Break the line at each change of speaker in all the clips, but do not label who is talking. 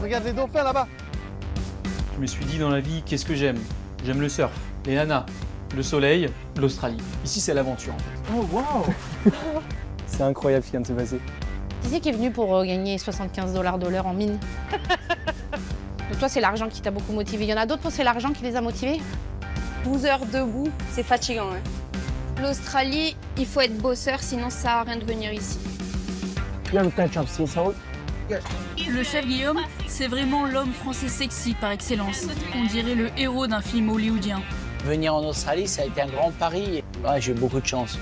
regarde les dauphins là-bas.
Je me suis dit dans la vie, qu'est-ce que j'aime? J'aime le surf, les nanas, le soleil, l'Australie. Ici, c'est l'aventure en fait.
Oh wow.
C'est incroyable ce qui vient de se passer.
Qui c'est qui est venu pour gagner 75 $ de l'heure en mine? Donc toi, c'est l'argent qui t'a beaucoup motivé. Il y en a d'autres pour c'est l'argent qui les a motivés?
12 heures debout, c'est fatigant. Hein. L'Australie, il faut être bosseur, sinon ça sert à rien de venir ici.
Le chef Guillaume, c'est vraiment l'homme français sexy par excellence. On dirait le héros d'un film hollywoodien.
Venir en Australie, ça a été un grand pari. Ouais, j'ai eu beaucoup de chance.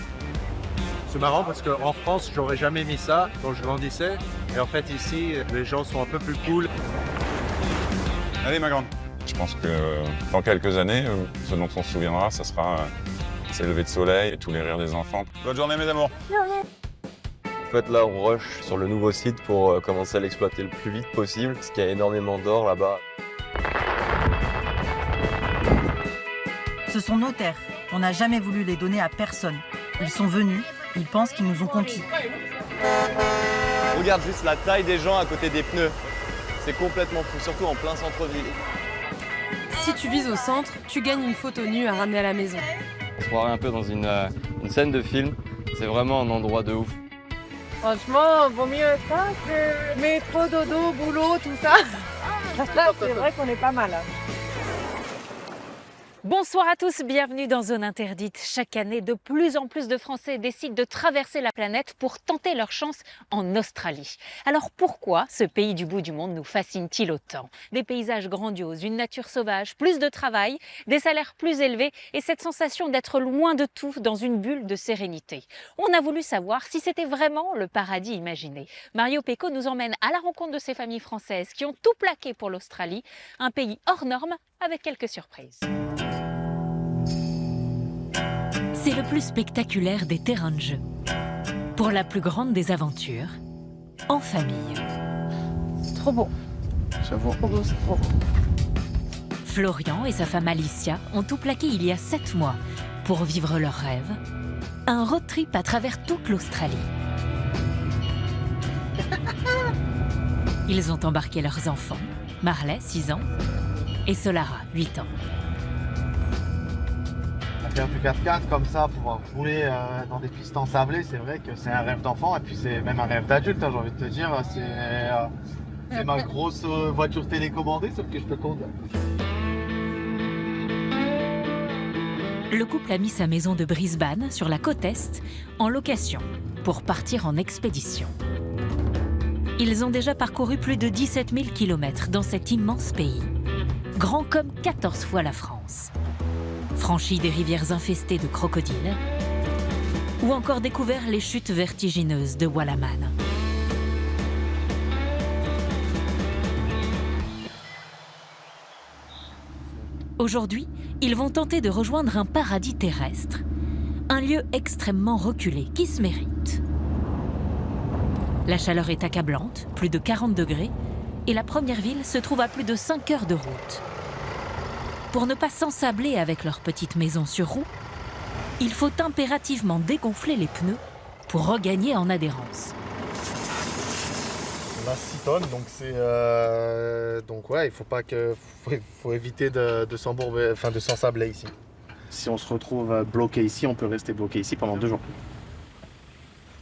C'est marrant parce qu'en France, j'aurais jamais mis ça quand je grandissais. Et en fait, ici, les gens sont un peu plus cool.
Allez, ma grande. Je pense que dans quelques années, ce dont on se souviendra, ça sera ces levées de soleil et tous les rires des enfants. Bonne journée, mes amours.
En fait, là, on rush sur le nouveau site pour commencer à l'exploiter le plus vite possible, parce qu'il y a énormément d'or là-bas.
Ce sont nos terres. On n'a jamais voulu les donner à personne. Ils sont venus, ils pensent qu'ils nous ont conquis.
Regarde juste la taille des gens à côté des pneus. C'est complètement fou, surtout en plein centre-ville.
Si tu vises au centre, tu gagnes une photo nue à ramener à la maison.
On se croirait un peu dans une scène de film. C'est vraiment un endroit de ouf.
Franchement, vaut mieux ça que métro, dodo, boulot, tout ça. Là, c'est vrai qu'on est pas mal.
Bonsoir à tous, bienvenue dans Zone Interdite. Chaque année, de plus en plus de Français décident de traverser la planète pour tenter leur chance en Australie. Alors pourquoi ce pays du bout du monde nous fascine-t-il autant? Des paysages grandioses, une nature sauvage, plus de travail, des salaires plus élevés et cette sensation d'être loin de tout dans une bulle de sérénité. On a voulu savoir si c'était vraiment le paradis imaginé. Mario Pecco nous emmène à la rencontre de ces familles françaises qui ont tout plaqué pour l'Australie, un pays hors norme avec quelques surprises. C'est le plus spectaculaire des terrains de jeu. Pour la plus grande des aventures, en famille.
C'est trop beau.
J'avoue.
Trop beau, c'est trop beau.
Florian et sa femme Alicia ont tout plaqué il y a 7 mois pour vivre leur rêve. Un road trip à travers toute l'Australie. Ils ont embarqué leurs enfants, Marley, 6 ans, et Solara, 8 ans.
Faire du 4x4 comme ça, pouvoir rouler dans des pistes ensablées, c'est vrai que c'est un rêve d'enfant et puis c'est même un rêve d'adulte, hein, j'ai envie de te dire. C'est ma grosse voiture télécommandée, sauf que je peux conduire.
Le couple a mis sa maison de Brisbane, sur la côte Est, en location pour partir en expédition. Ils ont déjà parcouru plus de 17 000 km dans cet immense pays, grand comme 14 fois la France. Franchi des rivières infestées de crocodiles, ou encore découvert les chutes vertigineuses de Wallaman. Aujourd'hui, ils vont tenter de rejoindre un paradis terrestre, un lieu extrêmement reculé qui se mérite. La chaleur est accablante, plus de 40 degrés, et la première ville se trouve à plus de 5 heures de route. Pour ne pas s'ensabler avec leur petite maison sur roues, il faut impérativement dégonfler les pneus pour regagner en adhérence.
On a 6 tonnes, donc donc ouais, il faut éviter de s'embourber, enfin de s'ensabler ici. Si on se retrouve bloqué ici, on peut rester bloqué ici pendant 2 jours.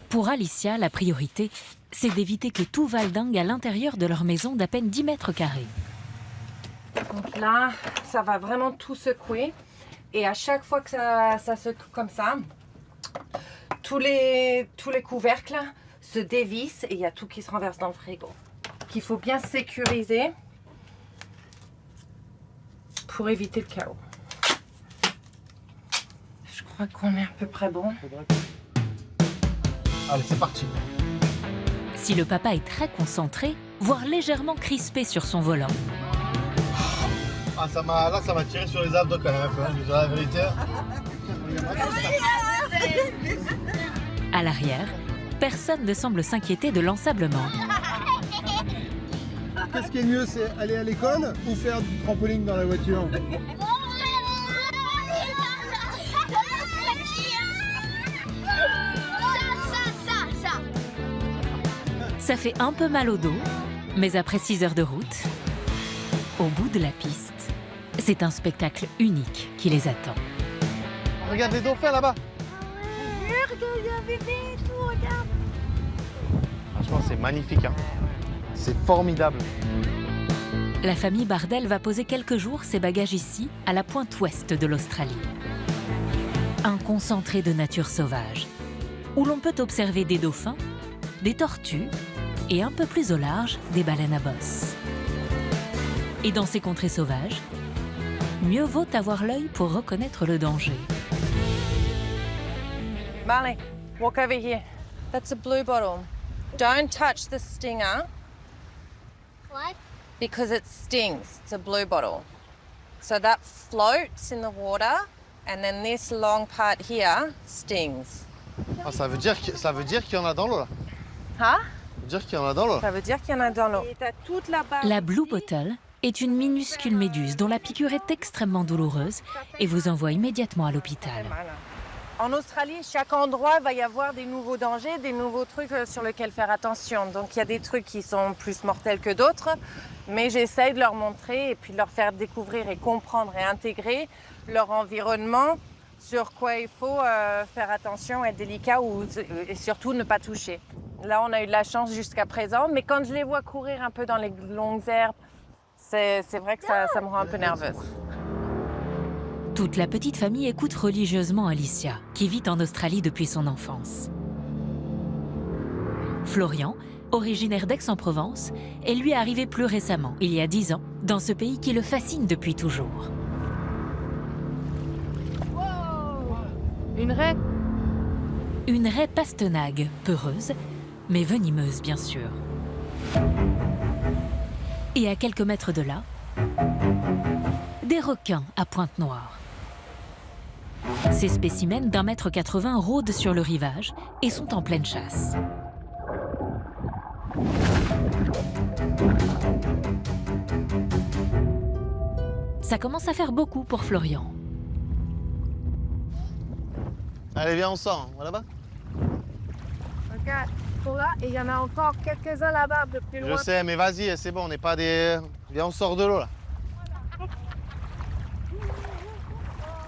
Pour Alicia, la priorité, c'est d'éviter que tout valdingue à l'intérieur de leur maison d'à peine 10 mètres carrés.
Donc là, ça va vraiment tout secouer. Et à chaque fois que ça secoue comme ça, tous les couvercles se dévissent et il y a tout qui se renverse dans le frigo. Qu'il faut bien sécuriser pour éviter le chaos. Je crois qu'on est à peu près bon.
Allez, c'est parti.
Si le papa est très concentré, voire légèrement crispé sur son volant,
Ah, ça m'a tiré sur les abdos quand même, hein, je vous dirai la vérité.
à l'arrière, personne ne semble s'inquiéter de l'ensablement.
Qu'est-ce qui est mieux, c'est aller à l'école ou faire du trampoline dans la voiture?
Ça fait un peu mal au dos, Mais après 6 heures de route, au bout de la piste, c'est un spectacle unique qui les attend.
Regarde les dauphins là-bas. Franchement, c'est magnifique. Hein. C'est formidable.
La famille Bardel va poser quelques jours ses bagages ici, à la pointe ouest de l'Australie. Un concentré de nature sauvage, où l'on peut observer des dauphins, des tortues et un peu plus au large, des baleines à bosse. Et dans ces contrées sauvages, mieux vaut avoir l'œil pour reconnaître le danger.
Marley, walk over here. That's a blue bottle. Don't touch the stinger.
What?
Because it stings. It's a blue bottle. So that floats in the water, and then this long part here stings.
Ah, ça veut dire qu'il y en a dans l'eau là.
Hein?
Ça veut dire qu'il y en a dans l'eau.
Ça veut dire qu'il y en a dans l'eau. Et t'as toute la barre.
La Blue Bottle est une minuscule méduse dont la piqûre est extrêmement douloureuse et vous envoie immédiatement à l'hôpital.
En Australie, chaque endroit va y avoir des nouveaux dangers, des nouveaux trucs sur lesquels faire attention. Donc il y a des trucs qui sont plus mortels que d'autres, mais j'essaye de leur montrer et puis de leur faire découvrir et comprendre et intégrer leur environnement, sur quoi il faut faire attention, être délicat et surtout ne pas toucher. Là, on a eu de la chance jusqu'à présent, mais quand je les vois courir un peu dans les longues herbes, c'est vrai que ça me rend un peu nerveuse.
Toute la petite famille écoute religieusement Alicia, qui vit en Australie depuis son enfance. Florian, originaire d'Aix-en-Provence, est lui arrivé plus récemment, il y a 10 ans, dans ce pays qui le fascine depuis toujours.
Une raie.
Une raie pastenague, peureuse, mais venimeuse bien sûr. Et à quelques mètres de là, des requins à pointe noire. Ces spécimens d'1,80 m rôdent sur le rivage et sont en pleine chasse. Ça commence à faire beaucoup pour Florian.
Allez, viens, on sort. On va là-bas.
Regarde, pour là, et il y en a encore quelques-uns là-bas, un peu plus loin.
Je sais, mais vas-y, c'est bon, on n'est pas des... Viens, on sort de l'eau là.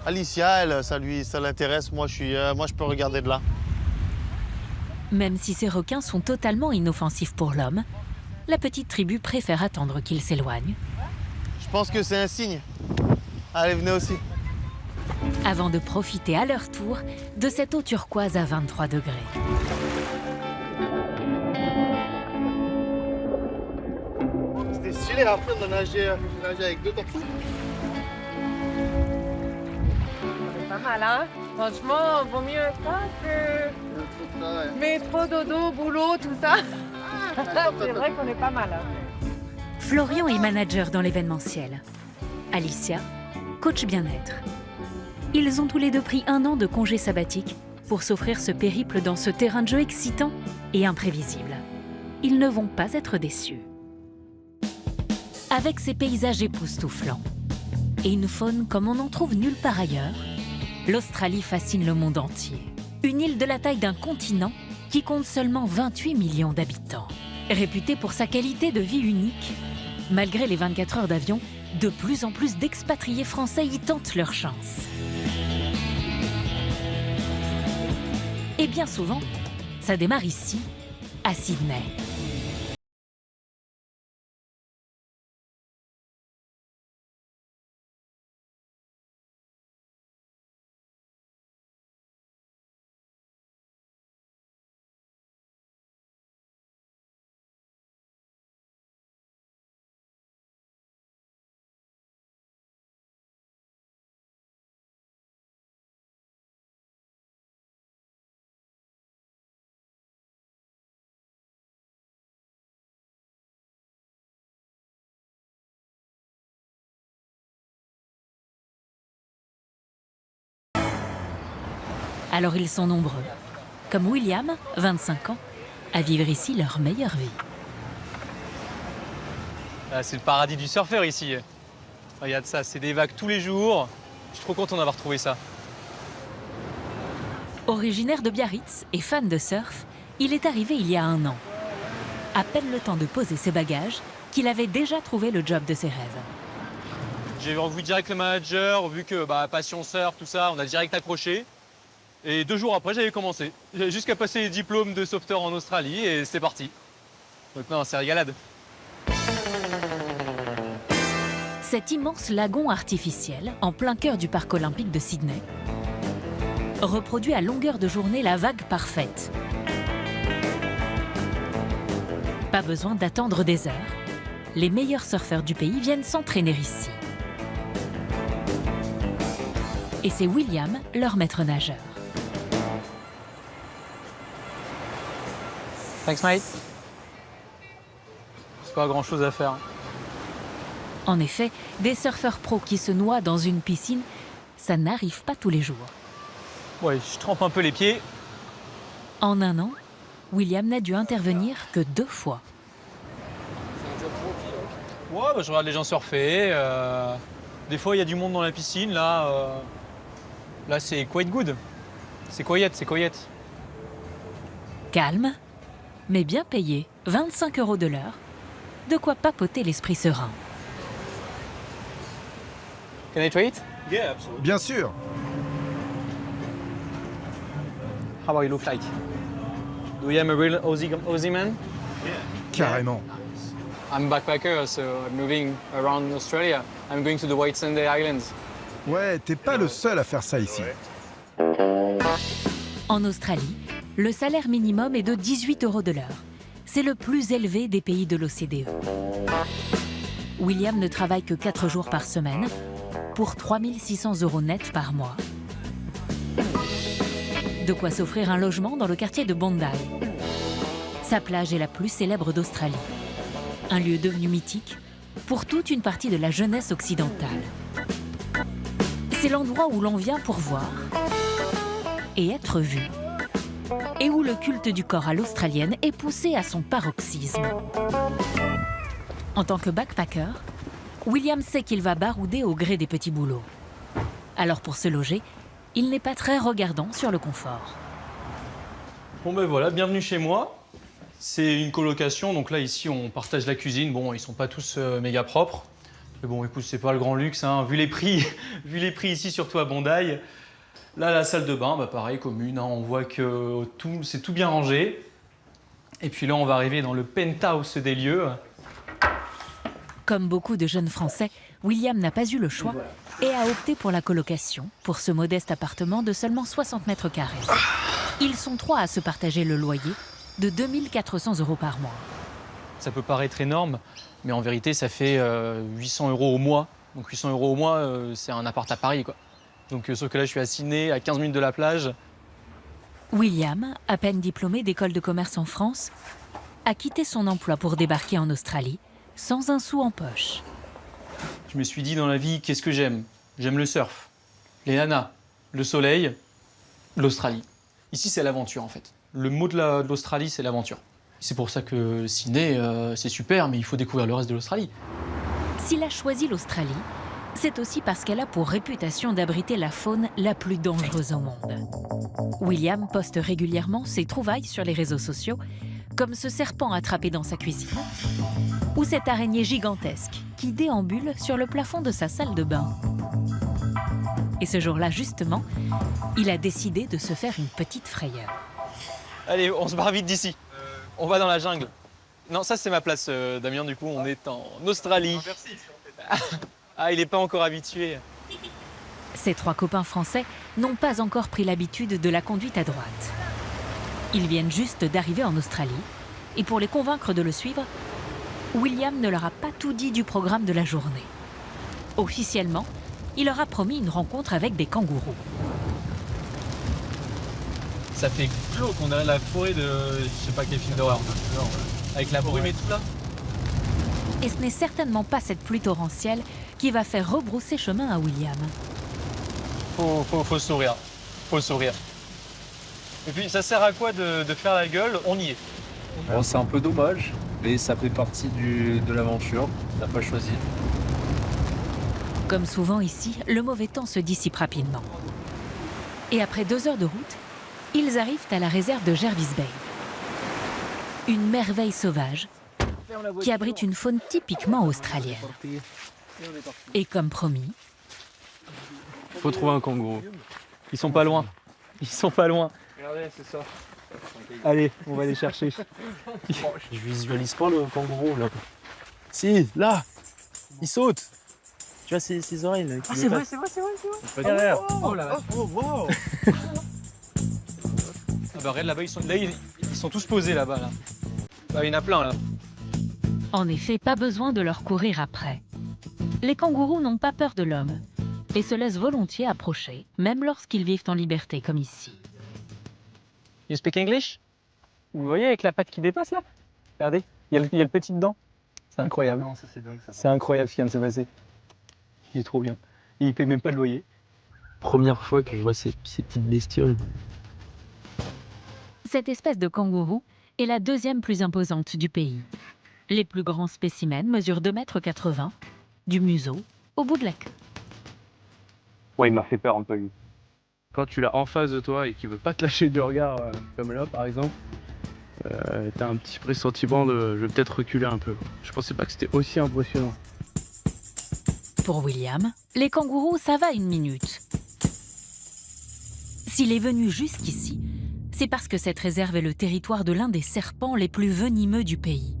Alicia, elle, ça l'intéresse. Moi, je peux regarder de là.
Même si ces requins sont totalement inoffensifs pour l'homme, la petite tribu préfère attendre qu'ils s'éloignent.
Je pense que c'est un signe. Allez, venez aussi.
Avant de profiter à leur tour de cette eau turquoise à 23 degrés.
C'était stylé, après on a nagé avec deux tortues.
Pas mal, hein? Franchement, vaut mieux ça que métro, dodo, boulot, tout ça. C'est vrai qu'on est pas mal. Hein?
Florian est manager dans l'événementiel. Alicia, coach bien-être. Ils ont tous les deux pris 1 an de congé sabbatique pour s'offrir ce périple dans ce terrain de jeu excitant et imprévisible. Ils ne vont pas être déçus. Avec ses paysages époustouflants et une faune comme on n'en trouve nulle part ailleurs, l'Australie fascine le monde entier. Une île de la taille d'un continent qui compte seulement 28 millions d'habitants. Réputée pour sa qualité de vie unique, malgré les 24 heures d'avion, de plus en plus d'expatriés français y tentent leur chance. Et bien souvent, ça démarre ici, à Sydney. Alors ils sont nombreux, comme William, 25 ans, à vivre ici leur meilleure vie.
Ah, c'est le paradis du surfeur ici. Regarde ça, c'est des vagues tous les jours. Je suis trop content d'avoir trouvé ça.
Originaire de Biarritz et fan de surf, il est arrivé il y a 1 an. à peine le temps de poser ses bagages, qu'il avait déjà trouvé le job de ses rêves.
J'ai revu direct le manager, vu que passion surf, tout ça, on a direct accroché. Et 2 jours après, j'avais commencé. J'avais juste qu'à passer les diplômes de sauveteur en Australie et c'est parti. Donc non, c'est régalade.
Cet immense lagon artificiel, en plein cœur du parc olympique de Sydney, reproduit à longueur de journée la vague parfaite. Pas besoin d'attendre des heures. Les meilleurs surfeurs du pays viennent s'entraîner ici. Et c'est William, leur maître nageur.
Thanks, mate. C'est pas grand chose à faire.
En effet, des surfeurs pros qui se noient dans une piscine, ça n'arrive pas tous les jours.
Ouais, je trempe un peu les pieds.
En 1 an, William n'a dû intervenir que 2 fois.
Ouais, je regarde les gens surfer. Des fois, il y a du monde dans la piscine. Là, c'est quite good. C'est quiet.
Calme, mais bien payé, 25 € de l'heure. De quoi papoter l'esprit serein.
Can I try it?
Bien sûr.
How do you look like? Do you am a real Aussie man?
Carrément.
I'm a backpacker, so I'm moving around Australia. I'm going to the White Sandy Islands.
Ouais, t'es pas le seul à faire ça ici.
En Australie, le salaire minimum est de 18 € de l'heure. C'est le plus élevé des pays de l'OCDE. William ne travaille que 4 jours par semaine, pour 3 600 € net par mois. De quoi s'offrir un logement dans le quartier de Bondi. Sa plage est la plus célèbre d'Australie. Un lieu devenu mythique pour toute une partie de la jeunesse occidentale. C'est l'endroit où l'on vient pour voir et être vu. Et où le culte du corps à l'australienne est poussé à son paroxysme. En tant que backpacker, William sait qu'il va barouder au gré des petits boulots. Alors pour se loger, il n'est pas très regardant sur le confort.
Bon ben voilà, bienvenue chez moi. C'est une colocation, donc là ici on partage la cuisine. Bon, ils sont pas tous méga propres. Mais bon, écoute, c'est pas le grand luxe, hein. Vu les prix ici, surtout à Bondi. Là, la salle de bain, pareil, commune, hein. On voit que c'est tout bien rangé. Et puis là, on va arriver dans le penthouse des lieux.
Comme beaucoup de jeunes Français, William n'a pas eu le choix et a opté pour la colocation, pour ce modeste appartement de seulement 60 mètres carrés. Ils sont 3 à se partager le loyer de 2 400 € par mois.
Ça peut paraître énorme, mais en vérité, ça fait 800 € au mois. Donc 800 € au mois, c'est un appart à Paris, quoi. Donc sauf que là, je suis à Sydney, à 15 minutes de la plage.
William, à peine diplômé d'école de commerce en France, a quitté son emploi pour débarquer en Australie sans un sou en poche.
Je me suis dit dans la vie, qu'est-ce que j'aime? J'aime le surf, les nanas, le soleil, l'Australie. Ici, c'est l'aventure, en fait. Le mot de l'Australie, c'est l'aventure. C'est pour ça que Sydney, c'est super, mais il faut découvrir le reste de l'Australie.
S'il a choisi l'Australie, c'est aussi parce qu'elle a pour réputation d'abriter la faune la plus dangereuse au monde. William poste régulièrement ses trouvailles sur les réseaux sociaux, comme ce serpent attrapé dans sa cuisine, ou cette araignée gigantesque qui déambule sur le plafond de sa salle de bain. Et ce jour-là, justement, il a décidé de se faire une petite frayeur.
Allez, on se barre vite d'ici. On va dans la jungle. Non, ça c'est ma place, Damien, du coup, on est en Australie. Ah, il n'est pas encore habitué.
Ces 3 copains français n'ont pas encore pris l'habitude de la conduite à droite. Ils viennent juste d'arriver en Australie, et pour les convaincre de le suivre, William ne leur a pas tout dit du programme de la journée. Officiellement, il leur a promis une rencontre avec des kangourous.
Ça fait glauque, on a la forêt de... je sais pas quel film d'horreur. Avec la brume et tout là.
Et ce n'est certainement pas cette pluie torrentielle qui va faire rebrousser chemin à William.
Faut sourire. Faut sourire. Et puis, ça sert à quoi de faire la gueule? On y est.
Bon, c'est un peu dommage, mais ça fait partie de l'aventure. On n'a pas choisi.
Comme souvent ici, le mauvais temps se dissipe rapidement. Et après 2 heures de route, ils arrivent à la réserve de Jervis Bay. Une merveille sauvage qui abrite une faune typiquement australienne. Et comme promis,
Faut trouver un kangourou.
Ils sont pas loin. Ils sont pas loin.
Regardez, c'est ça.
Allez, on va les chercher.
Je visualise pas le kangourou là. Si, là, il saute. Tu vois ses oreilles là.
Ah, c'est vrai, c'est vrai.
Pas derrière.
Oh là là. Ah bah regarde là-bas, ils sont tous posés là-bas. Là. Bah, il y en a plein là.
en effet, pas besoin de leur courir après. Les kangourous n'ont pas peur de l'homme et se laissent volontiers approcher, même lorsqu'ils vivent en liberté comme ici.
You speak English? Vous voyez avec la patte qui dépasse là? Regardez, il y a le petit dedans. C'est incroyable.
Non, ça c'est dingue ça.
C'est incroyable ce qui vient de se passer. Il est trop bien. Il paye même pas le loyer.
Première fois que je vois ces petites bestioles.
Cette espèce de kangourou est la deuxième plus imposante du pays. Les plus grands spécimens mesurent 2,80 m, du museau au bout de la queue.
Ouais, il m'a fait peur un peu lui. Quand tu l'as en face de toi et qu'il veut pas te lâcher du regard, comme là par exemple, t'as un petit pressentiment de je vais peut-être reculer un peu. Je pensais pas que c'était aussi impressionnant.
Pour William, les kangourous, ça va 1 minute. S'il est venu jusqu'ici, c'est parce que cette réserve est le territoire de l'un des serpents les plus venimeux du pays.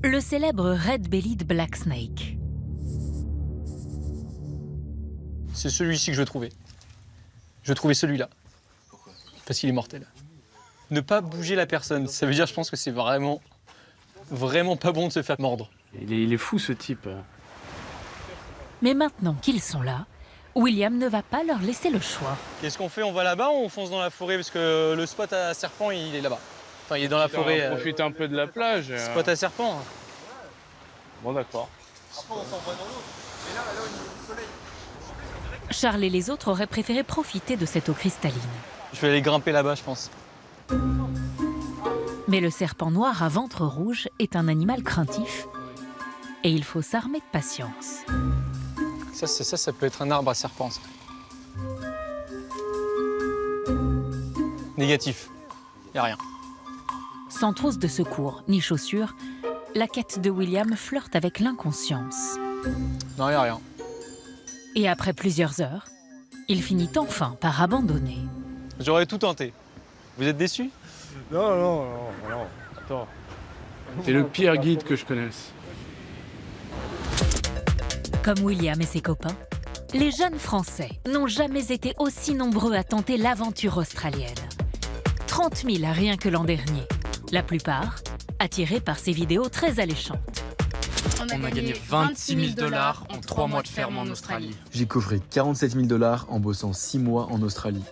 Le célèbre Red-Bellied Black Snake.
C'est celui-ci que je veux trouver. Je veux trouver celui-là. Pourquoi? Parce qu'il est mortel. Ne pas bouger la personne, ça veut dire, je pense que c'est vraiment pas bon de se faire mordre.
Il est fou ce type.
Mais maintenant qu'ils sont là, William ne va pas leur laisser le choix.
Qu'est-ce qu'on fait? On va là-bas ou on fonce dans la forêt? Parce que le spot à serpent, il est là-bas. Enfin, il est dans la forêt.
On profite un peu de la plage.
Spot à serpent.
Bon, d'accord.
Après, on s'envoie dans l'eau. Et là, au niveau du soleil.
Charles et les autres auraient préféré profiter de cette eau cristalline.
Je vais aller grimper là-bas, je pense.
Mais le serpent noir à ventre rouge est un animal craintif et il faut s'armer de patience.
Ça peut être un arbre à serpent. Ça. Négatif. Y a rien.
Sans trousse de secours ni chaussures, la quête de William flirte avec l'inconscience.
Non, y a rien.
Et après plusieurs heures, il finit enfin par abandonner.
J'aurais tout tenté. Vous êtes déçus?
Non. Attends. T'es le pire guide que je connaisse.
Comme William et ses copains, les jeunes Français n'ont jamais été aussi nombreux à tenter l'aventure australienne. 30 000 rien que l'an dernier. La plupart attirés par ces vidéos très alléchantes.
On a gagné 26 000 $ en 3 mois de ferme en Australie.
J'ai coffré 47 000 $ en bossant 6 mois en Australie.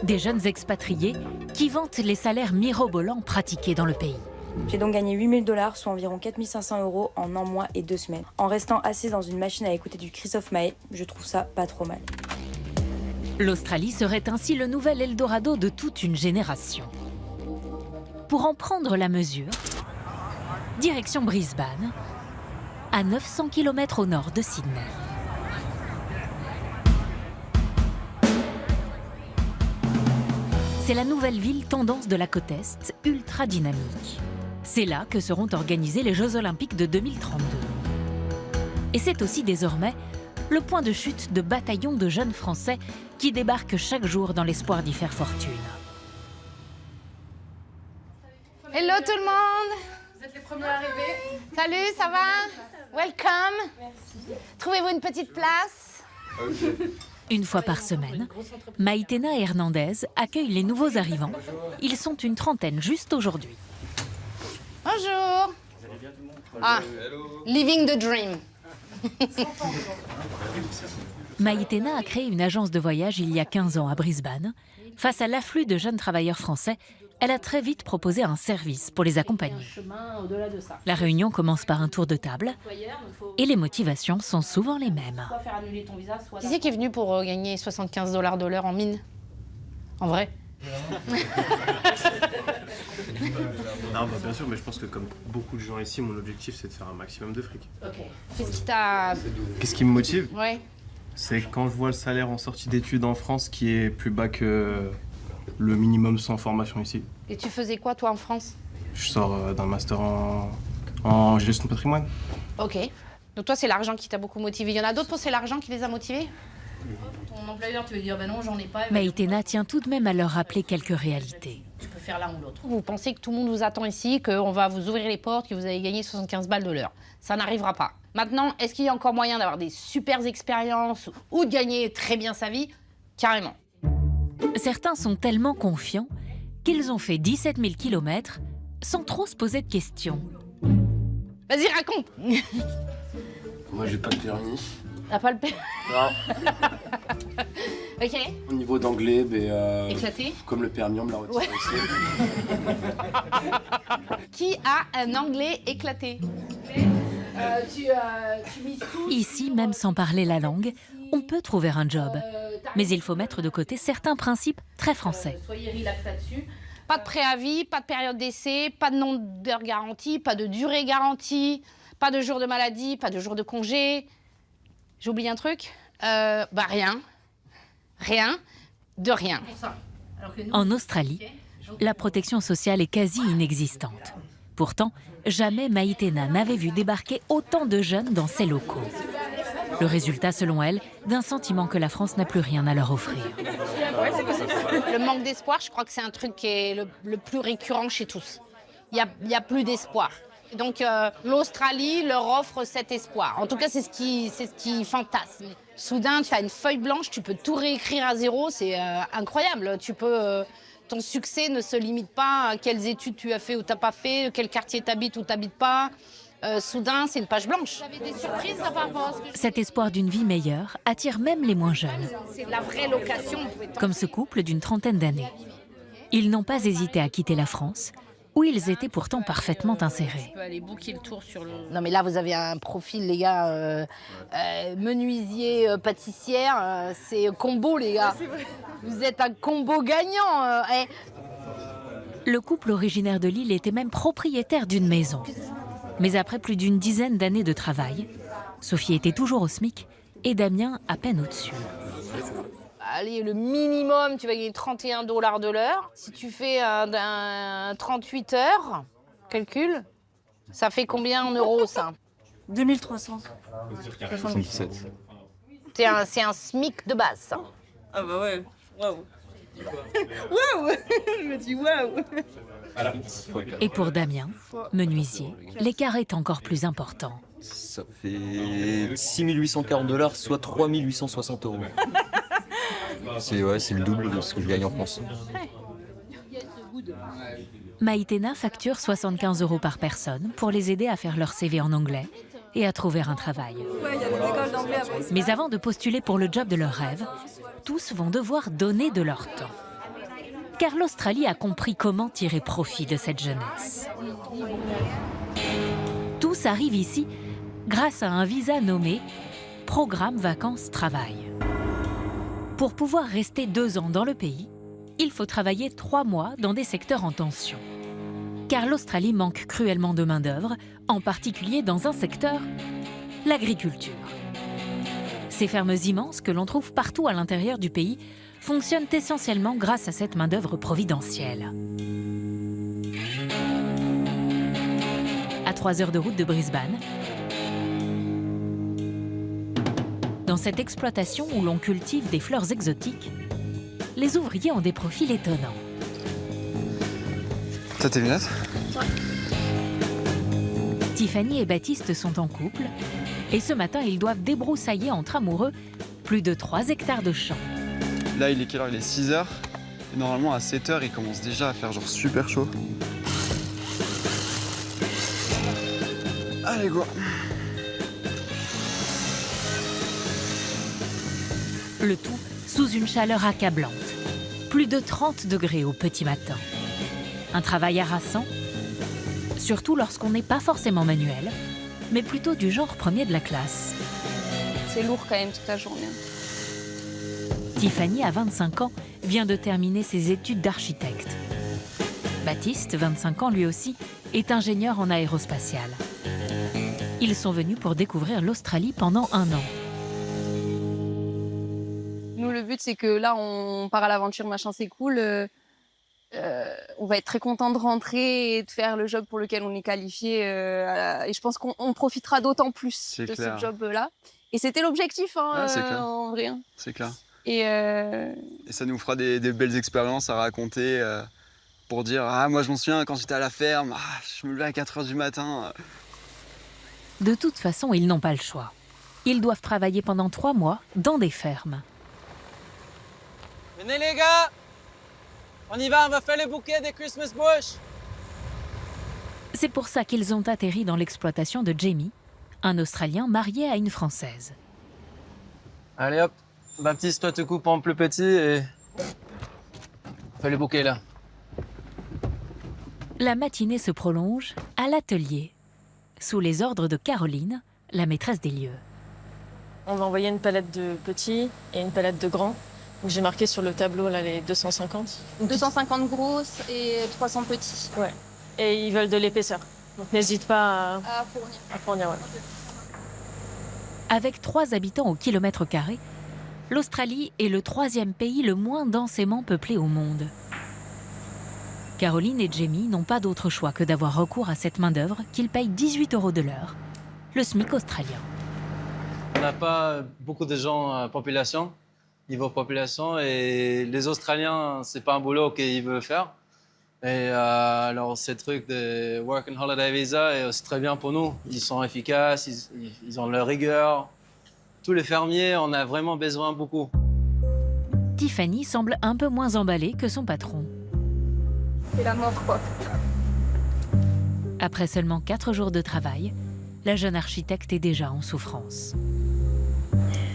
Des jeunes expatriés qui vantent les salaires mirobolants pratiqués dans le pays.
J'ai donc gagné 8 000 $, soit environ 4 500 € en 1 mois et 2 semaines. En restant assise dans une machine à écouter du Christophe Maé, je trouve ça pas trop mal.
L'Australie serait ainsi le nouvel Eldorado de toute une génération. Pour en prendre la mesure, direction Brisbane, à 900 km au nord de Sydney. C'est la nouvelle ville tendance de la côte Est, ultra dynamique. C'est là que seront organisés les Jeux Olympiques de 2032. Et c'est aussi désormais le point de chute de bataillons de jeunes Français qui débarquent chaque jour dans l'espoir d'y faire fortune.
Hello tout le monde. Vous êtes les premiers arrivés. Salut, ça va? Welcome. Merci. Trouvez-vous une petite place?
Une fois par semaine, Maïtena et Hernandez accueillent les nouveaux arrivants. Ils sont une trentaine juste aujourd'hui.
Bonjour. Ah, living the dream.
Maïtena a créé une agence de voyage il y a 15 ans à Brisbane. Face à l'afflux de jeunes travailleurs français, elle a très vite proposé un service pour les accompagner. La réunion commence par un tour de table et les motivations sont souvent les mêmes.
Qui c'est qui est venu pour gagner 75 $ de l'heure en mine? En vrai?
Non, bah bien sûr, mais je pense que comme beaucoup de gens ici, mon objectif c'est de faire un maximum de fric.
Qu'est-ce qui t'a...
Qu'est-ce qui me motive?
Ouais.
C'est quand je vois le salaire en sortie d'études en France qui est plus bas que le minimum sans formation ici.
Et tu faisais quoi toi en France?
Je sors d'un master en gestion de patrimoine.
Ok. Donc toi, c'est l'argent qui t'a beaucoup motivé. Il y en a d'autres pour c'est l'argent qui les a motivés?
Ton employeur, tu veux dire, ben non, j'en ai pas.
Maïtena tient tout de même à leur rappeler quelques réalités.
Tu peux faire l'un ou l'autre.
Vous pensez que tout le monde vous attend ici, qu'on va vous ouvrir les portes, que vous allez gagner 75 balles de l'heure. Ça n'arrivera pas. Maintenant, est-ce qu'il y a encore moyen d'avoir des super expériences ou de gagner très bien sa vie? Carrément.
Certains sont tellement confiants qu'ils ont fait 17 000 km sans trop se poser de questions.
Vas-y, raconte.
Moi, j'ai pas de permis.
T'as pas le permis?
Non.
Ok.
Au niveau d'anglais,
Éclaté.
Comme le permis, on me l'a retiré aussi.
Qui a un anglais éclaté? Tu mises tout.
Ici, même sans parler la langue, on peut trouver un job. Mais il faut mettre de côté certains principes très français.
Soyez relax là-dessus. Pas de préavis, pas de période d'essai, pas de nombre d'heures garanties, pas de durée garantie, pas de jours de maladie, pas de jours de congé. J'ai oublié un truc? Rien. Rien de rien.
En Australie, la protection sociale est quasi inexistante. Pourtant, jamais Maïtena n'avait vu débarquer autant de jeunes dans ses locaux. Le résultat, selon elle, d'un sentiment que la France n'a plus rien à leur offrir.
Le manque d'espoir, je crois que c'est un truc qui est le plus récurrent chez tous. Il y a plus d'espoir. Donc l'Australie leur offre cet espoir. En tout cas, c'est ce qui fantasme. Soudain, tu as une feuille blanche, tu peux tout réécrire à zéro, c'est incroyable. Ton succès ne se limite pas à quelles études tu as fait ou t'as pas fait, quel quartier t'habites ou t'habites pas. Soudain, c'est une page blanche. Vous avez des surprises par rapport à ce que
Cet espoir d'une vie meilleure attire même les moins jeunes.
C'est la vraie location.
Comme ce couple d'une trentaine d'années. Ils n'ont pas hésité à quitter la France, où ils étaient pourtant parfaitement insérés.
Tu peux aller booker le tour sur le...
Non mais là, vous avez un profil, les gars, menuisier, pâtissière, c'est combo, les gars. Vous êtes un combo gagnant.
Le couple originaire de Lille était même propriétaire d'une maison. Mais après plus d'une dizaine d'années de travail, Sophie était toujours au SMIC et Damien à peine au-dessus.
Allez, le minimum, tu vas gagner 31 $ de l'heure. Si tu fais un 38 heures, calcul, ça fait combien en euros, ça?
2300.
77.
C'est un SMIC de base, ça.
Ah bah ouais, waouh. Waouh. Je me dis waouh.
Et pour Damien, menuisier, l'écart est encore plus important.
Ça fait 6 840 $, soit 3 860 €. C'est le double de ce que je gagne en France.
Maïtena facture 75 € par personne pour les aider à faire leur CV en anglais et à trouver un travail. Mais avant de postuler pour le job de leur rêve, tous vont devoir donner de leur temps. Car l'Australie a compris comment tirer profit de cette jeunesse. Tous arrivent ici grâce à un visa nommé Programme Vacances-Travail. Pour pouvoir rester 2 ans dans le pays, il faut travailler 3 mois dans des secteurs en tension. Car l'Australie manque cruellement de main-d'œuvre, en particulier dans un secteur, l'agriculture. Ces fermes immenses que l'on trouve partout à l'intérieur du pays fonctionnent essentiellement grâce à cette main-d'œuvre providentielle. À 3 heures de route de Brisbane, dans cette exploitation où l'on cultive des fleurs exotiques, les ouvriers ont des profils étonnants.
T'as tes lunettes?
Tiffany et Baptiste sont en couple et ce matin, ils doivent débroussailler entre amoureux plus de 3 hectares de champs.
Là, il est quelle heure? Il est 6 h. Et normalement, à 7 h, il commence déjà à faire genre super chaud. Allez, go!
Le tout sous une chaleur accablante. Plus de 30 degrés au petit matin. Un travail harassant, surtout lorsqu'on n'est pas forcément manuel, mais plutôt du genre premier de la classe.
C'est lourd quand même toute la journée.
Tiffany, à 25 ans, vient de terminer ses études d'architecte. Baptiste, 25 ans lui aussi, est ingénieur en aérospatial. Ils sont venus pour découvrir l'Australie pendant 1 an.
Nous, le but, c'est que là, on part à l'aventure, machin, c'est cool. on va être très content de rentrer et de faire le job pour lequel on est qualifié. Et je pense qu'on profitera d'autant plus de ce job-là. Et c'était l'objectif, hein, en vrai.
C'est clair.
Et
ça nous fera des belles expériences à raconter pour dire « Ah, moi je m'en souviens quand j'étais à la ferme, je me levais à 4 h du matin. »
De toute façon, ils n'ont pas le choix. Ils doivent travailler pendant 3 mois dans des fermes.
Venez les gars, on y va, on va faire le bouquet des Christmas bush.
C'est pour ça qu'ils ont atterri dans l'exploitation de Jamie, un Australien marié à une Française.
Allez hop, Baptiste, toi te coupe en plus petit et fais le bouquet là.
La matinée se prolonge à l'atelier, sous les ordres de Caroline, la maîtresse des lieux.
On va envoyer une palette de petits et une palette de grands. J'ai marqué sur le tableau là les 250.
250 grosses et 300 petits.
Ouais. Et ils veulent de l'épaisseur. Donc n'hésite pas à fournir. Ouais.
Avec 3 habitants au kilomètre carré, l'Australie est le 3e pays le moins densément peuplé au monde. Caroline et Jamie n'ont pas d'autre choix que d'avoir recours à cette main-d'œuvre qu'ils payent 18 € de l'heure, le SMIC australien.
On n'a pas beaucoup de gens population, niveau population, et les Australiens, c'est pas un boulot qu'ils veulent faire. Et alors, ces trucs de Work and Holiday Visa, c'est très bien pour nous. Ils sont efficaces, ils ont leur rigueur. Tous les fermiers, on a vraiment besoin beaucoup.
Tiffany semble un peu moins emballée que son patron.
C'est la mort, quoi.
Après seulement 4 jours de travail, la jeune architecte est déjà en souffrance.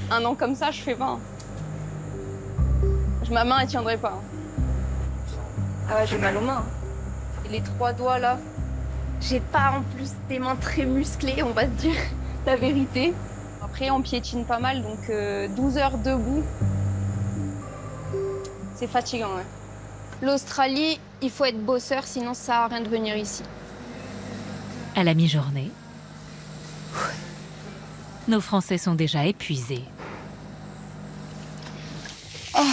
Un an comme ça, je fais pas. Ma main, elle tiendrait pas. Ah ouais, j'ai mal aux mains. Et les 3 doigts, là, j'ai pas en plus des mains très musclées, on va se dire la vérité. Après, on piétine pas mal, donc 12 heures debout, c'est fatigant. Ouais. L'Australie, il faut être bosseur, sinon ça sert à rien de venir ici.
À la mi-journée, nos Français sont déjà épuisés.
Oh.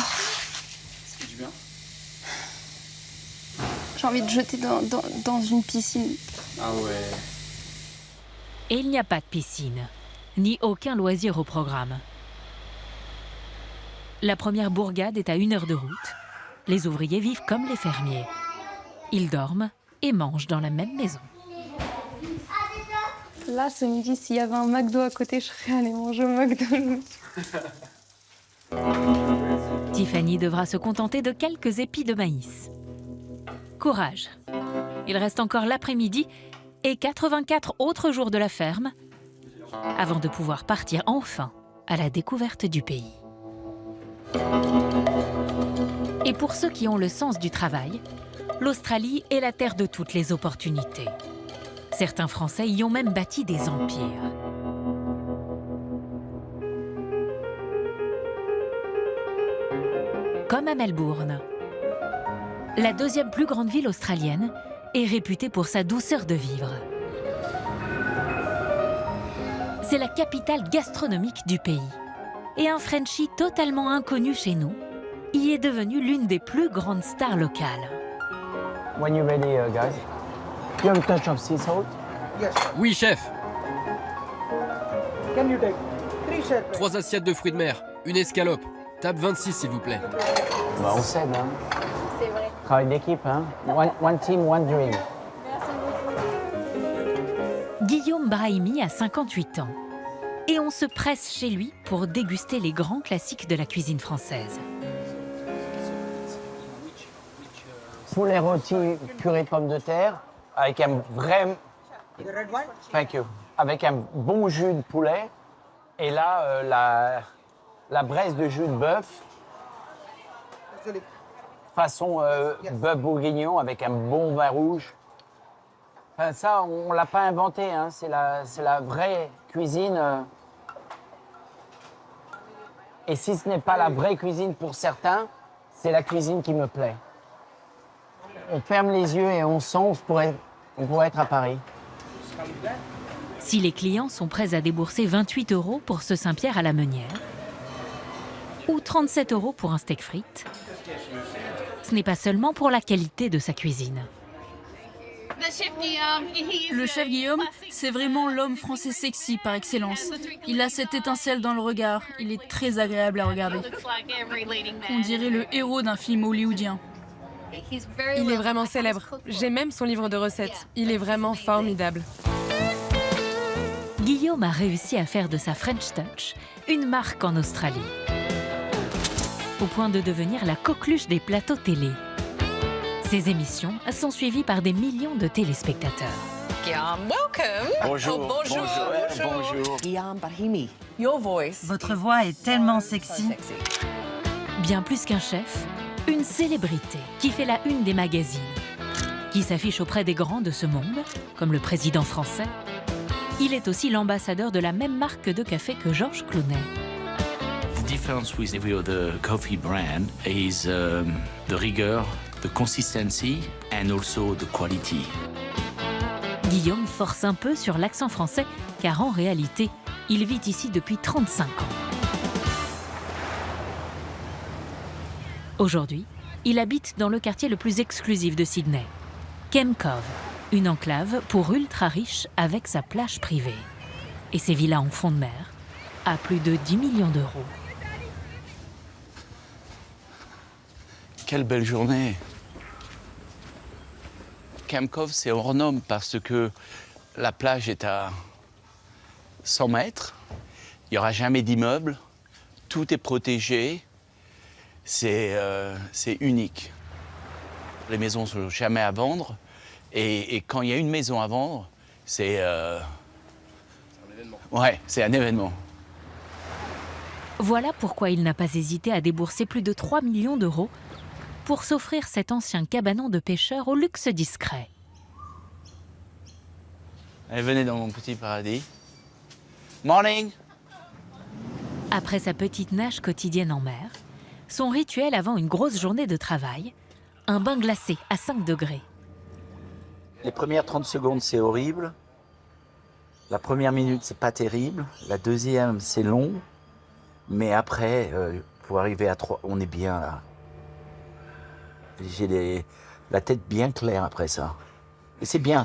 Ça fait du bien. J'ai envie de jeter dans une piscine.
Ah ouais.
Et il n'y a pas de piscine, ni aucun loisir au programme. La première bourgade est à 1 heure de route. Les ouvriers vivent comme les fermiers. Ils dorment et mangent dans la même maison.
Là, ce midi, s'il y avait un McDo à côté, je serais allée manger au McDo.
Tiffany devra se contenter de quelques épis de maïs. Courage. Il reste encore l'après-midi et 84 autres jours de la ferme avant de pouvoir partir enfin à la découverte du pays. Et pour ceux qui ont le sens du travail, l'Australie est la terre de toutes les opportunités. Certains Français y ont même bâti des empires. Comme à Melbourne. La 2e plus grande ville australienne est réputée pour sa douceur de vivre. C'est la capitale gastronomique du pays. Et un Frenchie totalement inconnu chez nous y est devenu l'une des plus grandes stars locales.
When you're ready, guys. You have a touch of sea salt?
Yes. Oui, chef.
Can you take
3 assiettes de fruits de mer, une escalope. Table 26, s'il vous plaît.
Bah, on s'aide, hein.
C'est vrai.
Travail d'équipe, hein. One team, one dream.
Guillaume Brahimi a 58 ans. Et on se presse chez lui pour déguster les grands classiques de la cuisine française.
Poulet rôti, purée de pommes de terre, avec un vrai... Thank you. Avec un bon jus de poulet. Et là, la braise de jus de bœuf. Façon bœuf bourguignon avec un bon vin rouge. Enfin, ça, on ne l'a pas inventé, hein. C'est la vraie cuisine. Et si ce n'est pas la vraie cuisine pour certains, c'est la cuisine qui me plaît. On ferme les yeux et on sent, on pourrait être à Paris.
Si les clients sont prêts à débourser 28 € pour ce Saint-Pierre à la Meunière, ou 37 € pour un steak frites, ce n'est pas seulement pour la qualité de sa cuisine.
Le chef Guillaume, c'est vraiment l'homme français sexy par excellence. Il a cette étincelle dans le regard, il est très agréable à regarder. On dirait le héros d'un film hollywoodien.
Il est vraiment célèbre. J'ai même son livre de recettes. Il est vraiment formidable.
Guillaume a réussi à faire de sa French Touch une marque en Australie, au point de devenir la coqueluche des plateaux télé. Ces émissions sont suivies par des millions de téléspectateurs.
Guillaume, welcome.
Bonjour,
Oh, bonjour,
bonjour.
Guillaume Brahimi, your voice. Votre voix est tellement sexy.
Bien plus qu'un chef, une célébrité qui fait la une des magazines, qui s'affiche auprès des grands de ce monde, comme le président français. Il est aussi l'ambassadeur de la même marque de café que Georges Clooney.
The difference with every other coffee brand is the rigor, the consistency and also the quality.
Guillaume force un peu sur l'accent français, car en réalité, il vit ici depuis 35 ans. Aujourd'hui, il habite dans le quartier le plus exclusif de Sydney, Cam Cove, une enclave pour ultra-riches avec sa plage privée et ses villas en fond de mer à plus de 10 millions d'euros.
Quelle belle journée! Cam Cove, c'est hors norme parce que la plage est à 100 mètres, il n'y aura jamais d'immeuble, tout est protégé, c'est unique. Les maisons ne sont jamais à vendre et quand il y a une maison à vendre, c'est un événement. Ouais, c'est un événement.
Voilà pourquoi il n'a pas hésité à débourser plus de 3 millions d'euros pour s'offrir cet ancien cabanon de pêcheur au luxe discret.
Allez, venez dans mon petit paradis. Morning!
Après sa petite nage quotidienne en mer, son rituel avant une grosse journée de travail, un bain glacé à 5 degrés.
Les premières 30 secondes, c'est horrible. La première minute, c'est pas terrible. La deuxième, c'est long. Mais après, pour arriver à 3, on est bien là. J'ai la tête bien claire après ça. Et c'est bien,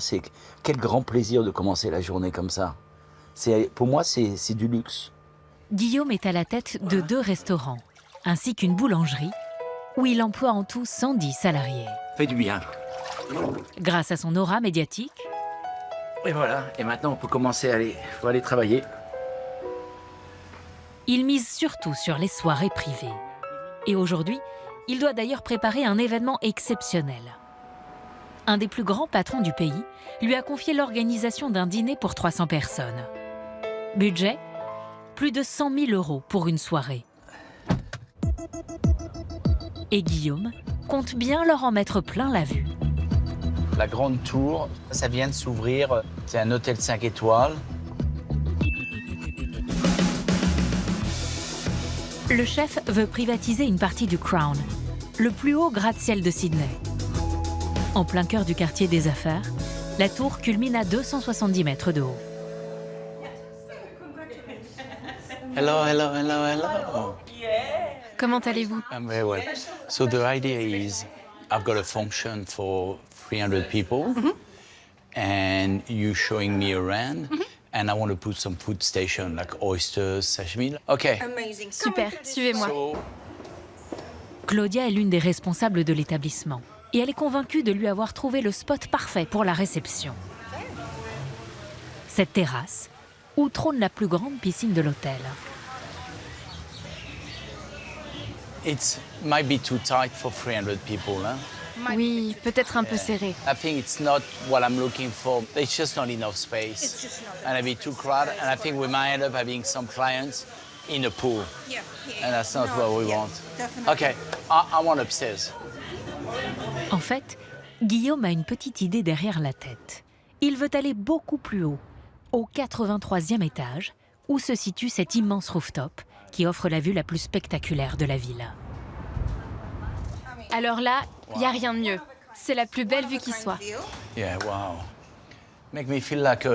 quel grand plaisir de commencer la journée comme ça. Pour moi, c'est du luxe.
Guillaume est à la tête de 2 restaurants, ainsi qu'une boulangerie, où il emploie en tout 110 salariés.
Fait du bien.
Grâce à son aura médiatique.
Et voilà, et maintenant on peut commencer à faut aller travailler.
Il mise surtout sur les soirées privées. Et aujourd'hui, il doit d'ailleurs préparer un événement exceptionnel. Un des plus grands patrons du pays lui a confié l'organisation d'un dîner pour 300 personnes. Budget, plus de 100 000 € pour une soirée. Et Guillaume compte bien leur en mettre plein la vue.
La grande tour, ça vient de s'ouvrir. C'est un hôtel 5 étoiles.
Le chef veut privatiser une partie du Crown, le plus haut gratte-ciel de Sydney. En plein cœur du quartier des affaires, la tour culmine à 270 mètres de haut.
Hello, hello, hello, hello.
Comment allez-vous?
I'm very well. So the idea is, I've got a function for 300 people, and you showing me around, and I want to put some food station like oysters, sashimi. Okay.
Super, suivez-moi.
Claudia est l'une des responsables de l'établissement et elle est convaincue de lui avoir trouvé le spot parfait pour la réception. Cette terrasse, où trône la plus grande piscine de l'hôtel.
It might be too tight for 300 people, huh?
Oui, peut-être un peu serré.
I think it's not what I'm looking for. There's just not enough space. And it'd be too crowded, and I think we might end up having some clients in a pool. And that's not what we want. Okay, I want upstairs.
En fait, Guillaume a une petite idée derrière la tête. Il veut aller beaucoup plus haut, au 83e étage, où se situe cet immense rooftop qui offre la vue la plus spectaculaire de la ville.
Alors là, il n'y a rien de mieux. C'est la plus belle vue qui soit.
Yeah, wow. Make me feel like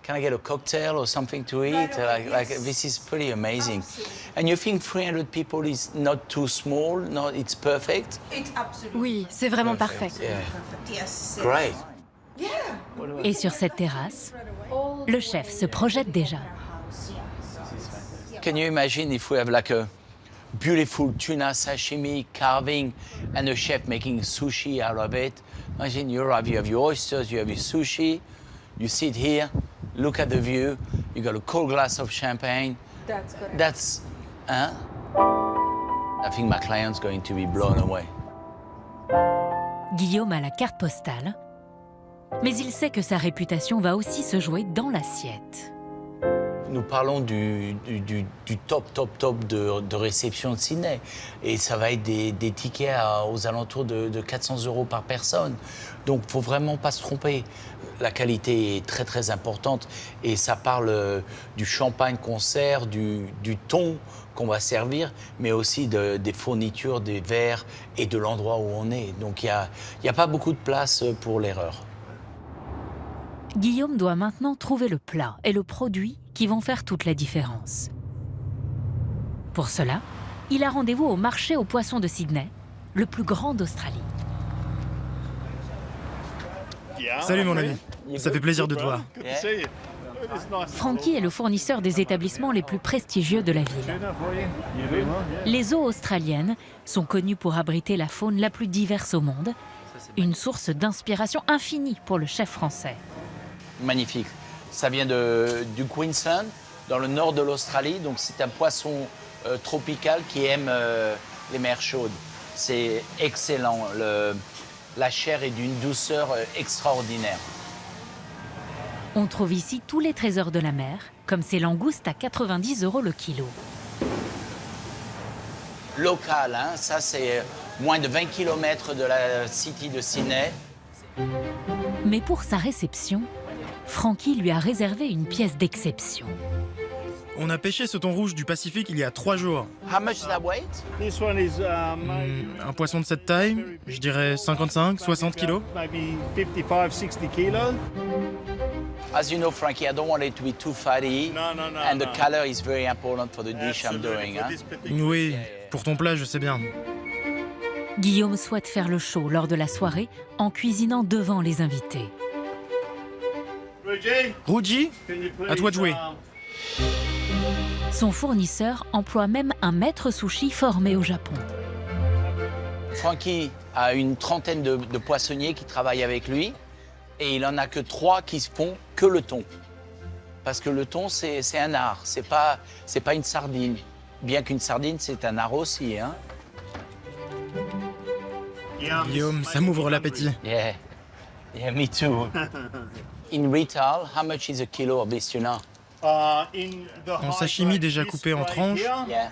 can I get a cocktail or something to eat? Like this is pretty amazing. And you think 300 people is not too small? No, it's perfect?
Oui, c'est vraiment parfait.
Yeah. Great.
Et sur cette terrasse, le chef se projette déjà.
Can you imagine if we have like a beautiful tuna sashimi carving and a chef making sushi out of it? Imagine you have your oysters, you have your sushi, you sit here, look at the view, you got a cold glass of champagne. That's, huh? I think my client's going to be blown away.
Guillaume a la carte postale, mais il sait que sa réputation va aussi se jouer dans l'assiette.
Nous parlons du top de réception de Sydney. Et ça va être des tickets aux alentours de 400 € par personne. Donc, il ne faut vraiment pas se tromper. La qualité est très, très importante. Et ça parle du champagne qu'on sert, du thon qu'on va servir, mais aussi des fournitures, des verres et de l'endroit où on est. Donc, il n'y a pas beaucoup de place pour l'erreur.
Guillaume doit maintenant trouver le plat et le produit qui vont faire toute la différence. Pour cela, il a rendez-vous au marché aux poissons de Sydney, le plus grand d'Australie.
Salut mon ami, ça fait plaisir de te voir.
Frankie est le fournisseur des établissements les plus prestigieux de la ville. Les eaux australiennes sont connues pour abriter la faune la plus diverse au monde, une source d'inspiration infinie pour le chef français.
Magnifique. Ça vient du Queensland, dans le nord de l'Australie. Donc c'est un poisson tropical qui aime les mers chaudes. C'est excellent. La chair est d'une douceur extraordinaire.
On trouve ici tous les trésors de la mer, comme ces langoustes à 90 € le kilo.
Local, hein, ça c'est moins de 20 km de la city de Sydney.
Mais pour sa réception, Frankie lui a réservé une pièce d'exception.
On a pêché ce thon rouge du Pacifique il y a 3 jours.
How much is that weight?
Un poisson de cette taille, je dirais 55, 60 kilos.
As you know, Frankie, I don't want it to be too fatty. And the color is very important for the dish I'm doing. Hein?
Oui, pour ton plat, je sais bien.
Guillaume souhaite faire le show lors de la soirée en cuisinant devant les invités.
Ruji, à toi de jouer.
Son fournisseur emploie même un maître sushi formé au Japon.
Frankie a une trentaine de poissonniers qui travaillent avec lui et il n'en a que 3 qui font que le thon. Parce que le thon, c'est un art, c'est pas une sardine. Bien qu'une sardine, c'est un art aussi. Hein?
Guillaume, ça m'ouvre l'appétit.
Yeah, me too. In retail, how much is a kilo of this tuna?
En sashimi déjà coupé en tranches,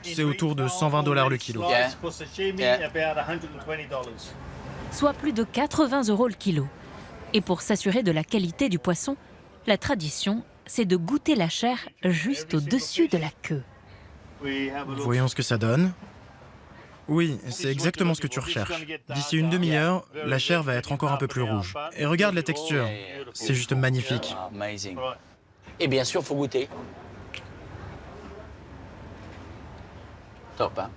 c'est autour de 120 $ le kilo.
Soit plus de 80 € le kilo. Et pour s'assurer de la qualité du poisson, la tradition, c'est de goûter la chair juste au-dessus de la queue.
Voyons ce que ça donne. Oui, c'est exactement ce que tu recherches. D'ici une demi-heure, la chair va être encore un peu plus rouge. Et regarde la texture, c'est juste magnifique.
Amazing. Et bien sûr, il faut goûter. Top, hein?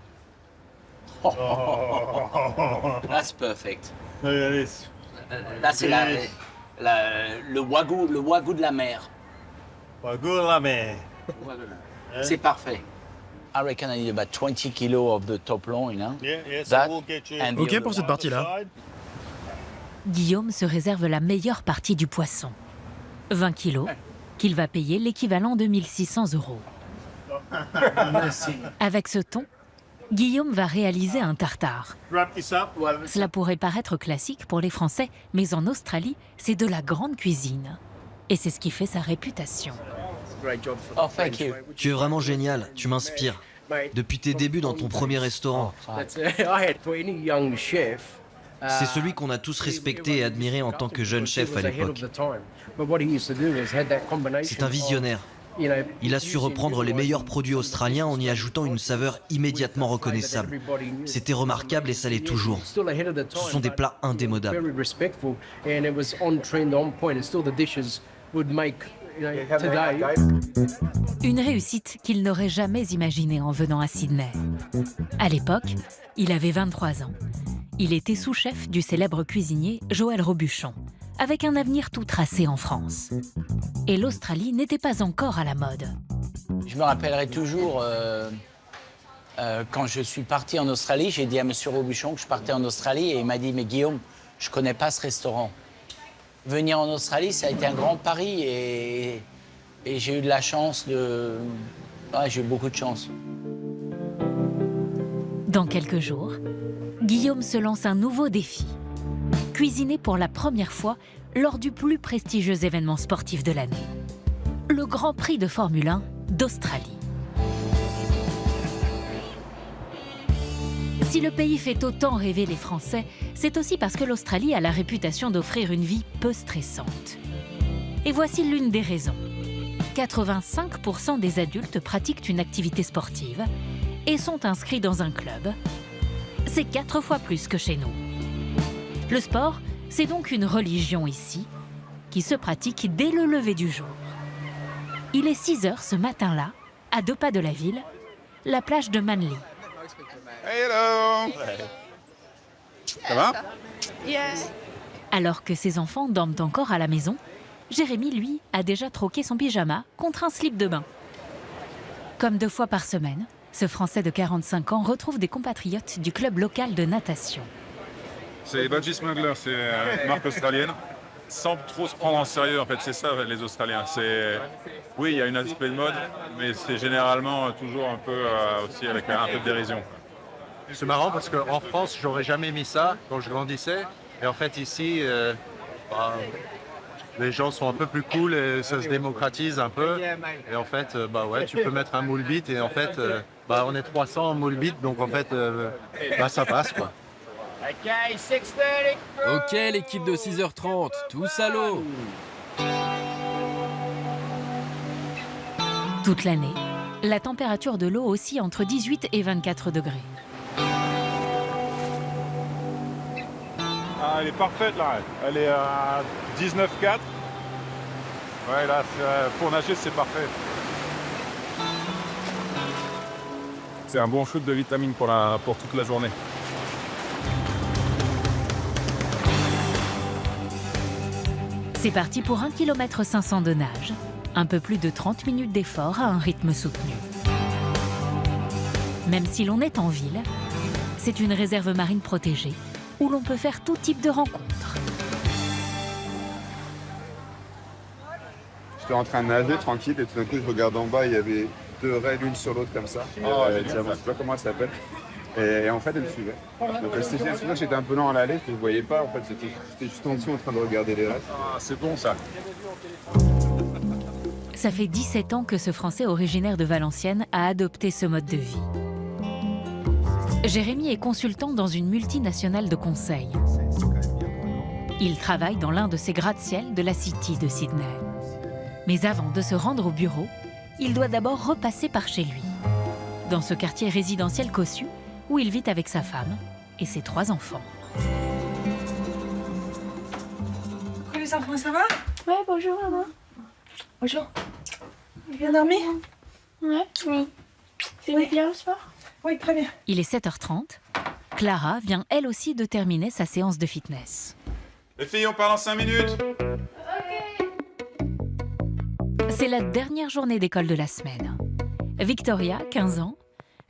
That's perfect. Là, c'est le wagyu de la mer.
Wagyu de la mer.
C'est parfait. I reckon I need about 20 kilos of the top loin, you know?
That,
ok pour cette partie-là.
Guillaume se réserve la meilleure partie du poisson. 20 kilos, qu'il va payer l'équivalent de 1 600 €. Avec ce thon, Guillaume va réaliser un tartare. Cela pourrait paraître classique pour les Français, mais en Australie, c'est de la grande cuisine. Et c'est ce qui fait sa réputation.
Oh, thank you.
Tu es vraiment génial, tu m'inspires. Depuis tes débuts dans ton premier restaurant. C'est celui qu'on a tous respecté et admiré en tant que jeune chef à l'époque. C'est un visionnaire. Il a su reprendre les meilleurs produits australiens en y ajoutant une saveur immédiatement reconnaissable. C'était remarquable et ça l'est toujours. Ce sont des plats indémodables.
Une réussite qu'il n'aurait jamais imaginée en venant à Sydney. À l'époque, il avait 23 ans. Il était sous-chef du célèbre cuisinier Joël Robuchon, avec un avenir tout tracé en France. Et l'Australie n'était pas encore à la mode.
Je me rappellerai toujours, quand je suis parti en Australie, j'ai dit à M. Robuchon que je partais en Australie et il m'a dit « Mais Guillaume, je ne connais pas ce restaurant. » Venir en Australie, ça a été un grand pari et j'ai eu de la chance de... Ouais, j'ai eu beaucoup de chance.
Dans quelques jours, Guillaume se lance un nouveau défi. Cuisiner pour la première fois lors du plus prestigieux événement sportif de l'année. Le Grand Prix de Formule 1 d'Australie. Si le pays fait autant rêver les Français, c'est aussi parce que l'Australie a la réputation d'offrir une vie peu stressante. Et voici l'une des raisons. 85% des adultes pratiquent une activité sportive et sont inscrits dans un club. C'est 4 fois plus que chez nous. Le sport, c'est donc une religion ici, qui se pratique dès le lever du jour. Il est 6 heures ce matin-là, à 2 pas de la ville, la plage de Manly.
Hello! Ça va?
Alors que ses enfants dorment encore à la maison, Jérémy, lui, a déjà troqué son pyjama contre un slip de bain. Comme 2 fois par semaine, ce Français de 45 ans retrouve des compatriotes du club local de natation.
C'est Budgie Smuggler, c'est une marque australienne. Sans trop se prendre en sérieux, en fait, c'est ça les Australiens. Oui, il y a une aspect de mode, mais c'est généralement toujours un peu aussi avec un peu de dérision.
C'est marrant parce qu'en France, j'aurais jamais mis ça quand je grandissais. Et en fait, ici, les gens sont un peu plus cool et ça se démocratise un peu. Et en fait, ouais, tu peux mettre un moule bit et en fait, on est 300 en moule bit, donc en fait, ça passe, quoi.
Ok, l'équipe de 6h30, tous à l'eau.
Toute l'année, la température de l'eau oscille entre 18 et 24 degrés.
Ah, elle est parfaite là, elle est à 19,4. Ouais, là, pour nager, c'est parfait. C'est un bon shoot de vitamines pour toute la journée.
C'est parti pour 1,5 km de nage, un peu plus de 30 minutes d'effort à un rythme soutenu. Même si l'on est en ville, c'est une réserve marine protégée où l'on peut faire tout type de rencontres.
J'étais en train de nager tranquille et tout d'un coup je regarde en bas, il y avait 2 raies l'une sur l'autre comme ça. Je sais pas comment elle s'appelle. Et en fait elle me suivait. Donc c'est génial, c'est vrai que j'étais un peu lent à l'aller, je ne voyais pas, en fait j'étais juste en dessous en train de regarder les raies. Ah, c'est bon ça.
Ça fait 17 ans que ce Français originaire de Valenciennes a adopté ce mode de vie. Jérémy est consultant dans une multinationale de conseil. Il travaille dans l'un de ces gratte-ciel de la City de Sydney. Mais avant de se rendre au bureau, il doit d'abord repasser par chez lui, dans ce quartier résidentiel cossu où il vit avec sa femme et ses 3 enfants.
Coucou les enfants, ça va?
Ouais, bonjour maman.
Bonjour. Tu viens dormir?
Ouais, oui. C'est bien le sport?
Oui, très bien.
Il est 7h30. Clara vient elle aussi de terminer sa séance de fitness.
Les filles, on parle en 5 minutes.
C'est la dernière journée d'école de la semaine. Victoria, 15 ans,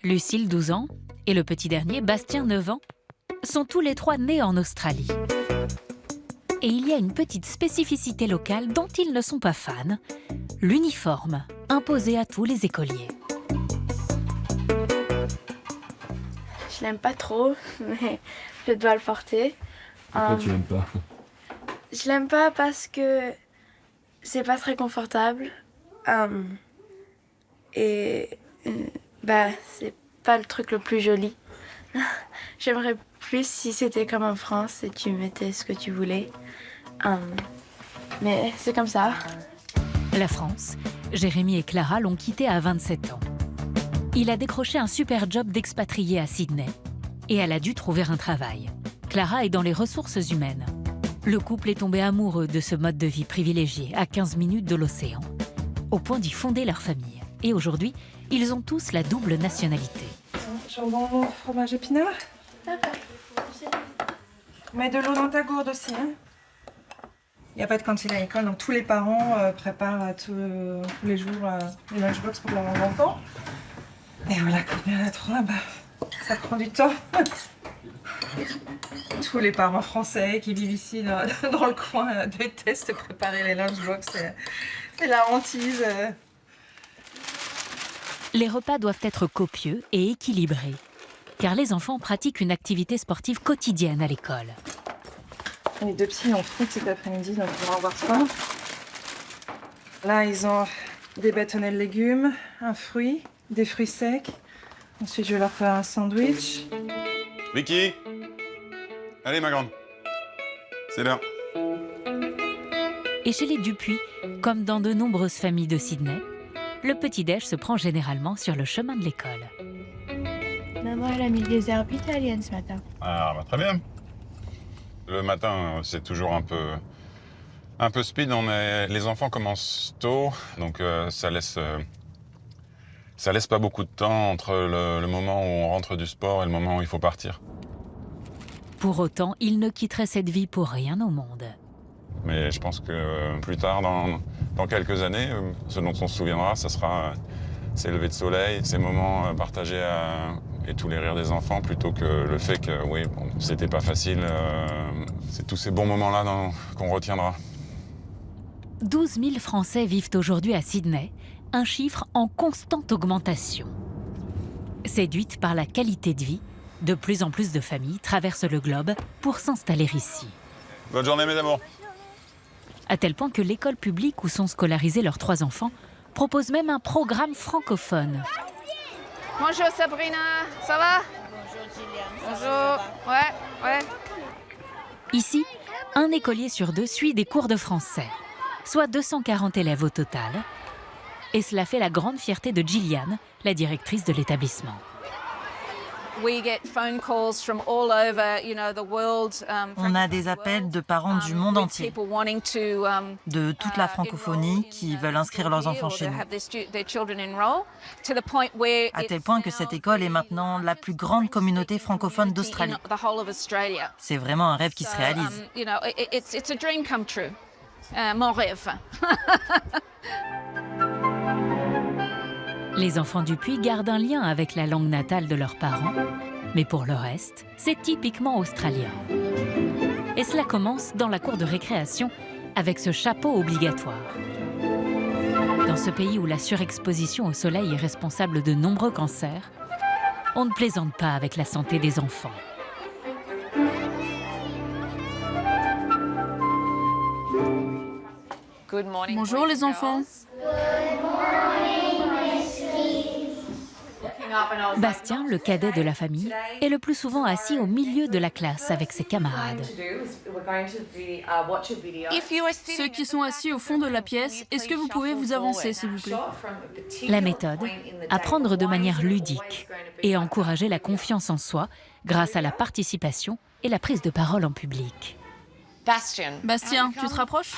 Lucille, 12 ans, et le petit dernier, Bastien, 9 ans, sont tous les 3 nés en Australie. Et il y a une petite spécificité locale dont ils ne sont pas fans, l'uniforme imposé à tous les écoliers.
Je l'aime pas trop, mais je dois le porter.
Pourquoi tu l'aimes pas?
Je l'aime pas parce que c'est pas très confortable. C'est pas le truc le plus joli. J'aimerais plus si c'était comme en France et tu mettais ce que tu voulais. Mais c'est comme ça.
La France, Jérémy et Clara l'ont quitté à 27 ans. Il a décroché un super job d'expatrié à Sydney et elle a dû trouver un travail. Clara est dans les ressources humaines. Le couple est tombé amoureux de ce mode de vie privilégié à 15 minutes de l'océan. au point d'y fonder leur famille. Et aujourd'hui, ils ont tous la double nationalité.
Jambon, fromage épinard. Mets de l'eau dans ta gourde aussi. Hein. Il n'y a pas de cantine à l'école, donc tous les parents préparent tous les jours les lunchbox pour leurs enfants. Et voilà, quand il y en a trop, ça prend du temps. Tous les parents français qui vivent ici dans le coin détestent préparer les lunchbox. C'est la hantise.
Les repas doivent être copieux et équilibrés, car les enfants pratiquent une activité sportive quotidienne à l'école.
Les deux petits ont foot cet après-midi, donc on va en voir ça. Là, ils ont des bâtonnets de légumes, un fruit, des fruits secs. Ensuite, je vais leur faire un sandwich.
Vicky, allez ma grande, c'est l'heure.
Et chez les Dupuis, comme dans de nombreuses familles de Sydney, le petit-déj se prend généralement sur le chemin de l'école.
Maman, elle a mis des herbes italiennes ce matin.
Ah, bah, très bien. Le matin, c'est toujours un peu speed. Les enfants commencent tôt, donc ça laisse pas beaucoup de temps entre le moment où on rentre du sport et le moment où il faut partir.
Pour autant, ils ne quitteraient cette vie pour rien au monde.
Mais je pense que plus tard, dans quelques années, ce dont on se souviendra, ça sera ces levées de soleil, ces moments partagés et tous les rires des enfants, plutôt que le fait que, oui, bon, c'était pas facile. C'est tous ces bons moments-là qu'on retiendra.
12 000 Français vivent aujourd'hui à Sydney, un chiffre en constante augmentation. Séduites par la qualité de vie, de plus en plus de familles traversent le globe pour s'installer ici.
Bonne journée, mes amours.
À tel point que l'école publique où sont scolarisés leurs 3 enfants propose même un programme francophone.
Bonjour Sabrina, ça va? Bonjour Gillian. Bonjour. Ouais.
Ici, un écolier sur 2 suit des cours de français, soit 240 élèves au total. Et cela fait la grande fierté de Gillian, la directrice de l'établissement.
On a des appels de parents du monde entier, de toute la francophonie, qui veulent inscrire leurs enfants chez nous. À tel point que cette école est maintenant la plus grande communauté francophone d'Australie. C'est vraiment un rêve qui se réalise.
Mon rêve.
Les enfants Dupuis gardent un lien avec la langue natale de leurs parents, mais pour le reste, c'est typiquement australien. Et cela commence dans la cour de récréation avec ce chapeau obligatoire. Dans ce pays où la surexposition au soleil est responsable de nombreux cancers, on ne plaisante pas avec la santé des enfants.
Bonjour les enfants.
Bastien, le cadet de la famille, est le plus souvent assis au milieu de la classe avec ses camarades.
Ceux qui sont assis au fond de la pièce, est-ce que vous pouvez vous avancer, s'il vous plaît?
La méthode, apprendre de manière ludique et encourager la confiance en soi grâce à la participation et la prise de parole en public.
Bastien, tu te rapproches?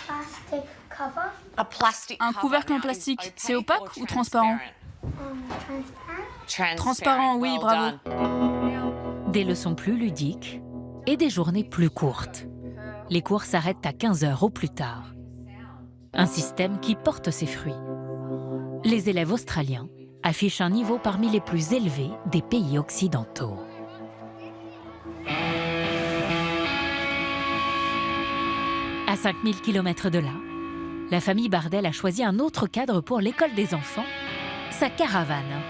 Un couvercle en plastique, c'est opaque ou transparent? Transparent, oui, bravo.
Des leçons plus ludiques et des journées plus courtes. Les cours s'arrêtent à 15h au plus tard. Un système qui porte ses fruits. Les élèves australiens affichent un niveau parmi les plus élevés des pays occidentaux. À 5000 km de là, la famille Bardel a choisi un autre cadre pour l'école des enfants, sa caravane.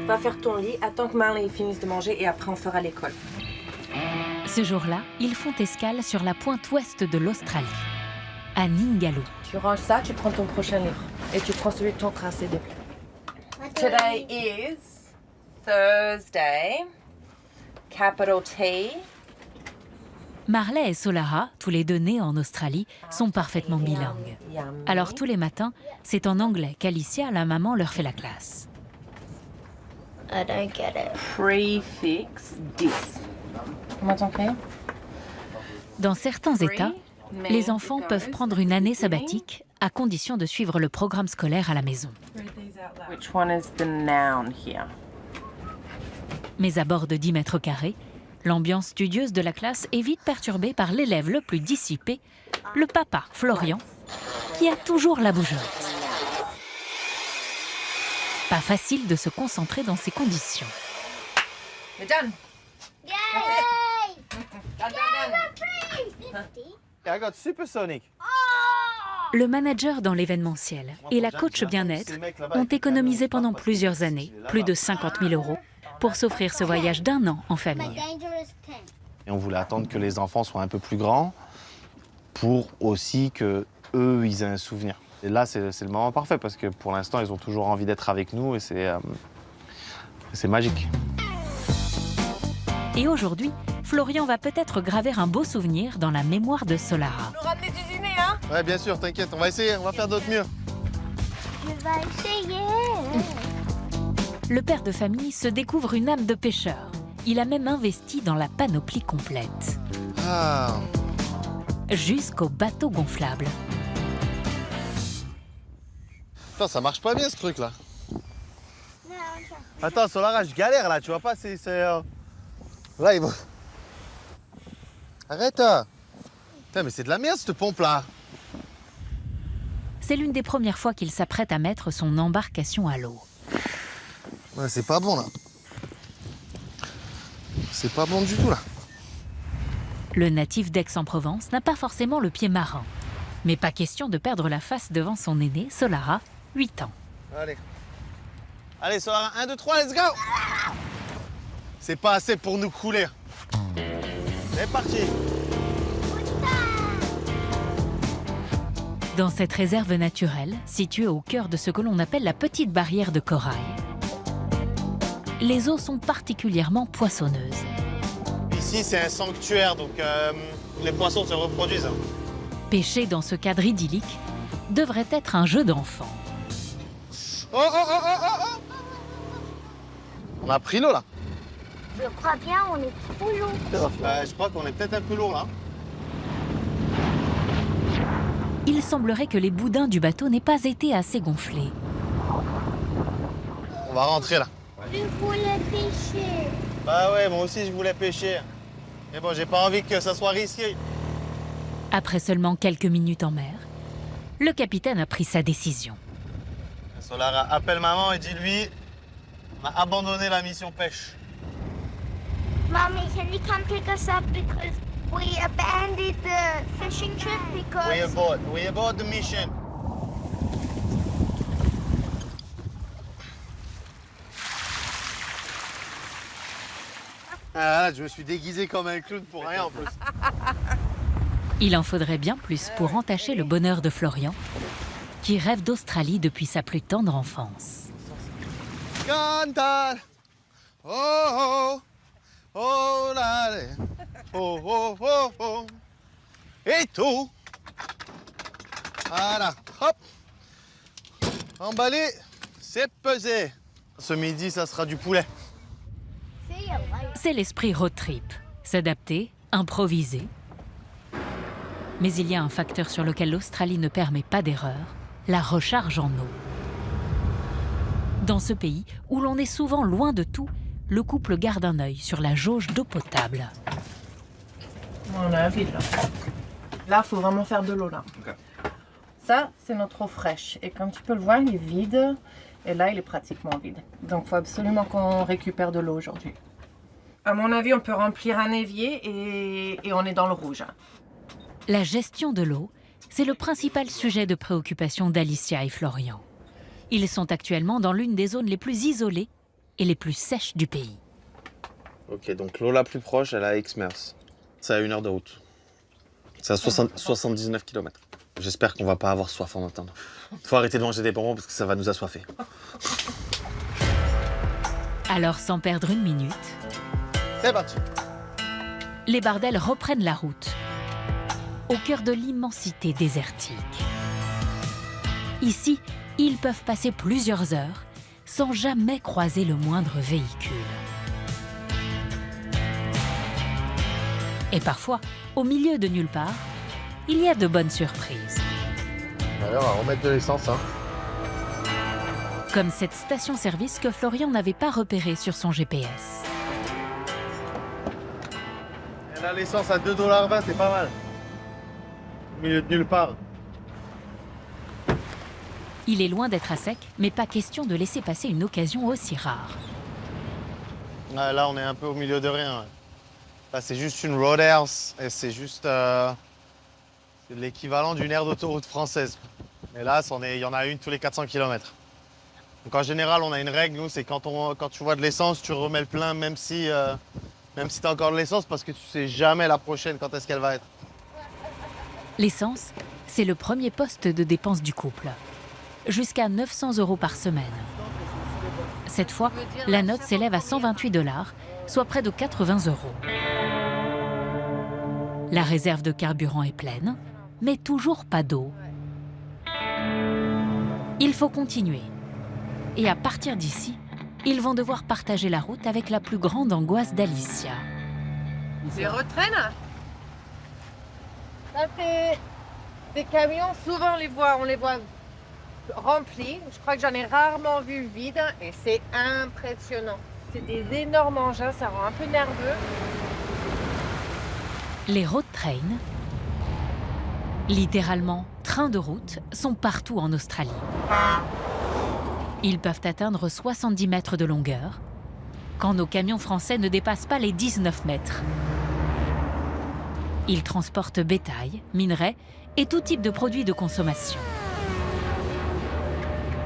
Va faire ton lit, attends que Marley finisse de manger et après on fera l'école.
Ce jour-là, ils font escale sur la pointe ouest de l'Australie, à Ningaloo.
Tu ranges ça, tu prends ton prochain livre et tu prends celui de ton tracé de. Today is Thursday, capital T.
Marley et Solara, tous les deux nés en Australie, sont parfaitement bilingues. Alors tous les matins, c'est en anglais qu'Alicia, la maman, leur fait la classe.
I don't get it.
Prefix this. Comment t'en fais?
Dans certains États, les enfants peuvent prendre une année sabbatique à condition de suivre le programme scolaire à la maison.
Which one is the noun here?
Mais à bord de 10 mètres carrés, l'ambiance studieuse de la classe est vite perturbée par l'élève le plus dissipé, le papa, Florian, qui a toujours la bougeotte. Pas facile de se concentrer dans ces conditions.
You're done.
I got supersonic.
Le manager dans l'événementiel et la coach bien-être ont économisé pendant plusieurs années plus de 50 000 € pour s'offrir ce voyage d'1 an en famille.
Et on voulait attendre que les enfants soient un peu plus grands pour aussi que eux ils aient un souvenir. Et là c'est le moment parfait parce que pour l'instant ils ont toujours envie d'être avec nous et c'est magique.
Et aujourd'hui, Florian va peut-être graver un beau souvenir dans la mémoire de Solara.
Nous ramener du dîner, hein?
Ouais bien sûr, t'inquiète, on va essayer, on va faire notre mieux.
Je vais essayer.
Le père de famille se découvre une âme de pêcheur. Il a même investi dans la panoplie complète.
Ah.
Jusqu'au bateau gonflable.
Putain, ça marche pas bien ce truc là. Attends, Solara, je galère là, tu vois pas, Là, il va... Arrête. Putain, mais c'est de la merde cette pompe là.
C'est l'une des premières fois qu'il s'apprête à mettre son embarcation à l'eau.
Ouais, c'est pas bon là. C'est pas bon du tout là.
Le natif d'Aix-en-Provence n'a pas forcément le pied marin. Mais pas question de perdre la face devant son aîné, Solara, 8 ans.
Allez. Allez, Solara, 1, 2, 3, let's go. C'est pas assez pour nous couler. C'est parti.
Dans cette réserve naturelle, située au cœur de ce que l'on appelle la petite barrière de corail, les eaux sont particulièrement poissonneuses.
Ici, c'est un sanctuaire, donc les poissons se reproduisent.
Pêcher dans ce cadre idyllique devrait être un jeu d'enfant.
Oh, oh, oh, oh, oh, oh. On a pris l'eau là.
Je crois bien, on est trop lourd.
Je crois qu'on est peut-être un peu lourd là.
Il semblerait que les boudins du bateau n'aient pas été assez gonflés.
On va rentrer là.
Je voulais pêcher.
Bah ouais, moi aussi je voulais pêcher. Mais bon, j'ai pas envie que ça soit risqué.
Après seulement quelques minutes en mer, le capitaine a pris sa décision.
Solara, appelle maman et dis-lui on a abandonné la mission pêche.
Mommy, can you come pick us up because we abandoned the fishing trip because...
We abort the mission. Ah là, je me suis déguisé comme un clown pour rien en plus.
Il en faudrait bien plus pour entacher le bonheur de Florian, qui rêve d'Australie depuis sa plus tendre enfance.
Cantar, oh oh, oh là là, oh oh oh oh, et tout. Voilà, hop, emballé, c'est pesé. Ce midi, ça sera du poulet.
C'est l'esprit road trip, s'adapter, improviser. Mais il y a un facteur sur lequel l'Australie ne permet pas d'erreur, la recharge en eau. Dans ce pays, où l'on est souvent loin de tout, le couple garde un œil sur la jauge d'eau potable.
On a vide là. Là, il faut vraiment faire de l'eau là.
Okay.
Ça, c'est notre eau fraîche. Et comme tu peux le voir, il est vide. Et là, il est pratiquement vide. Donc, il faut absolument qu'on récupère de l'eau aujourd'hui. À mon avis, on peut remplir un évier et on est dans le rouge.
La gestion de l'eau, c'est le principal sujet de préoccupation d'Alicia et Florian. Ils sont actuellement dans l'une des zones les plus isolées et les plus sèches du pays.
Ok, donc l'eau la plus proche, elle est à Exmers. C'est à 1 heure de route. C'est à 79 km. J'espère qu'on va pas avoir soif en attendant. Faut arrêter de manger des bonbons parce que ça va nous assoiffer.
Alors, sans perdre une minute,
c'est parti.
Les Bardel reprennent la route, au cœur de l'immensité désertique. Ici, ils peuvent passer plusieurs heures sans jamais croiser le moindre véhicule. Et parfois, au milieu de nulle part, il y a de bonnes surprises.
D'ailleurs, on va remettre de l'essence. Hein.
Comme cette station-service que Florian n'avait pas repérée sur son GPS.
Et là, l'essence à 2,20 $, c'est pas mal. Au milieu de nulle part.
Il est loin d'être à sec, mais pas question de laisser passer une occasion aussi rare.
Ouais, là, on est un peu au milieu de rien. Ouais. Là, c'est juste une roadhouse et c'est juste c'est l'équivalent d'une aire d'autoroute française. Mais là, il y en a une tous les 400 km. Donc en général, on a une règle, nous, c'est quand tu vois de l'essence, tu remets le plein, même si tu as encore de l'essence, parce que tu sais jamais la prochaine quand est-ce qu'elle va être.
L'essence, c'est le premier poste de dépense du couple. Jusqu'à 900 € par semaine. Cette fois, la note s'élève à 128 $, soit près de 80 €. La réserve de carburant est pleine, mais toujours pas d'eau. Il faut continuer. Et à partir d'ici, ils vont devoir partager la route avec la plus grande angoisse d'Alicia.
Les retraînes, ça fait des camions, souvent on les voit remplis. Je crois que j'en ai rarement vu vide et c'est impressionnant. C'est des énormes engins, ça rend un peu nerveux.
Les road trains, littéralement trains de route, sont partout en Australie. Ils peuvent atteindre 70 mètres de longueur, quand nos camions français ne dépassent pas les 19 mètres. Ils transportent bétail, minerais et tout type de produits de consommation.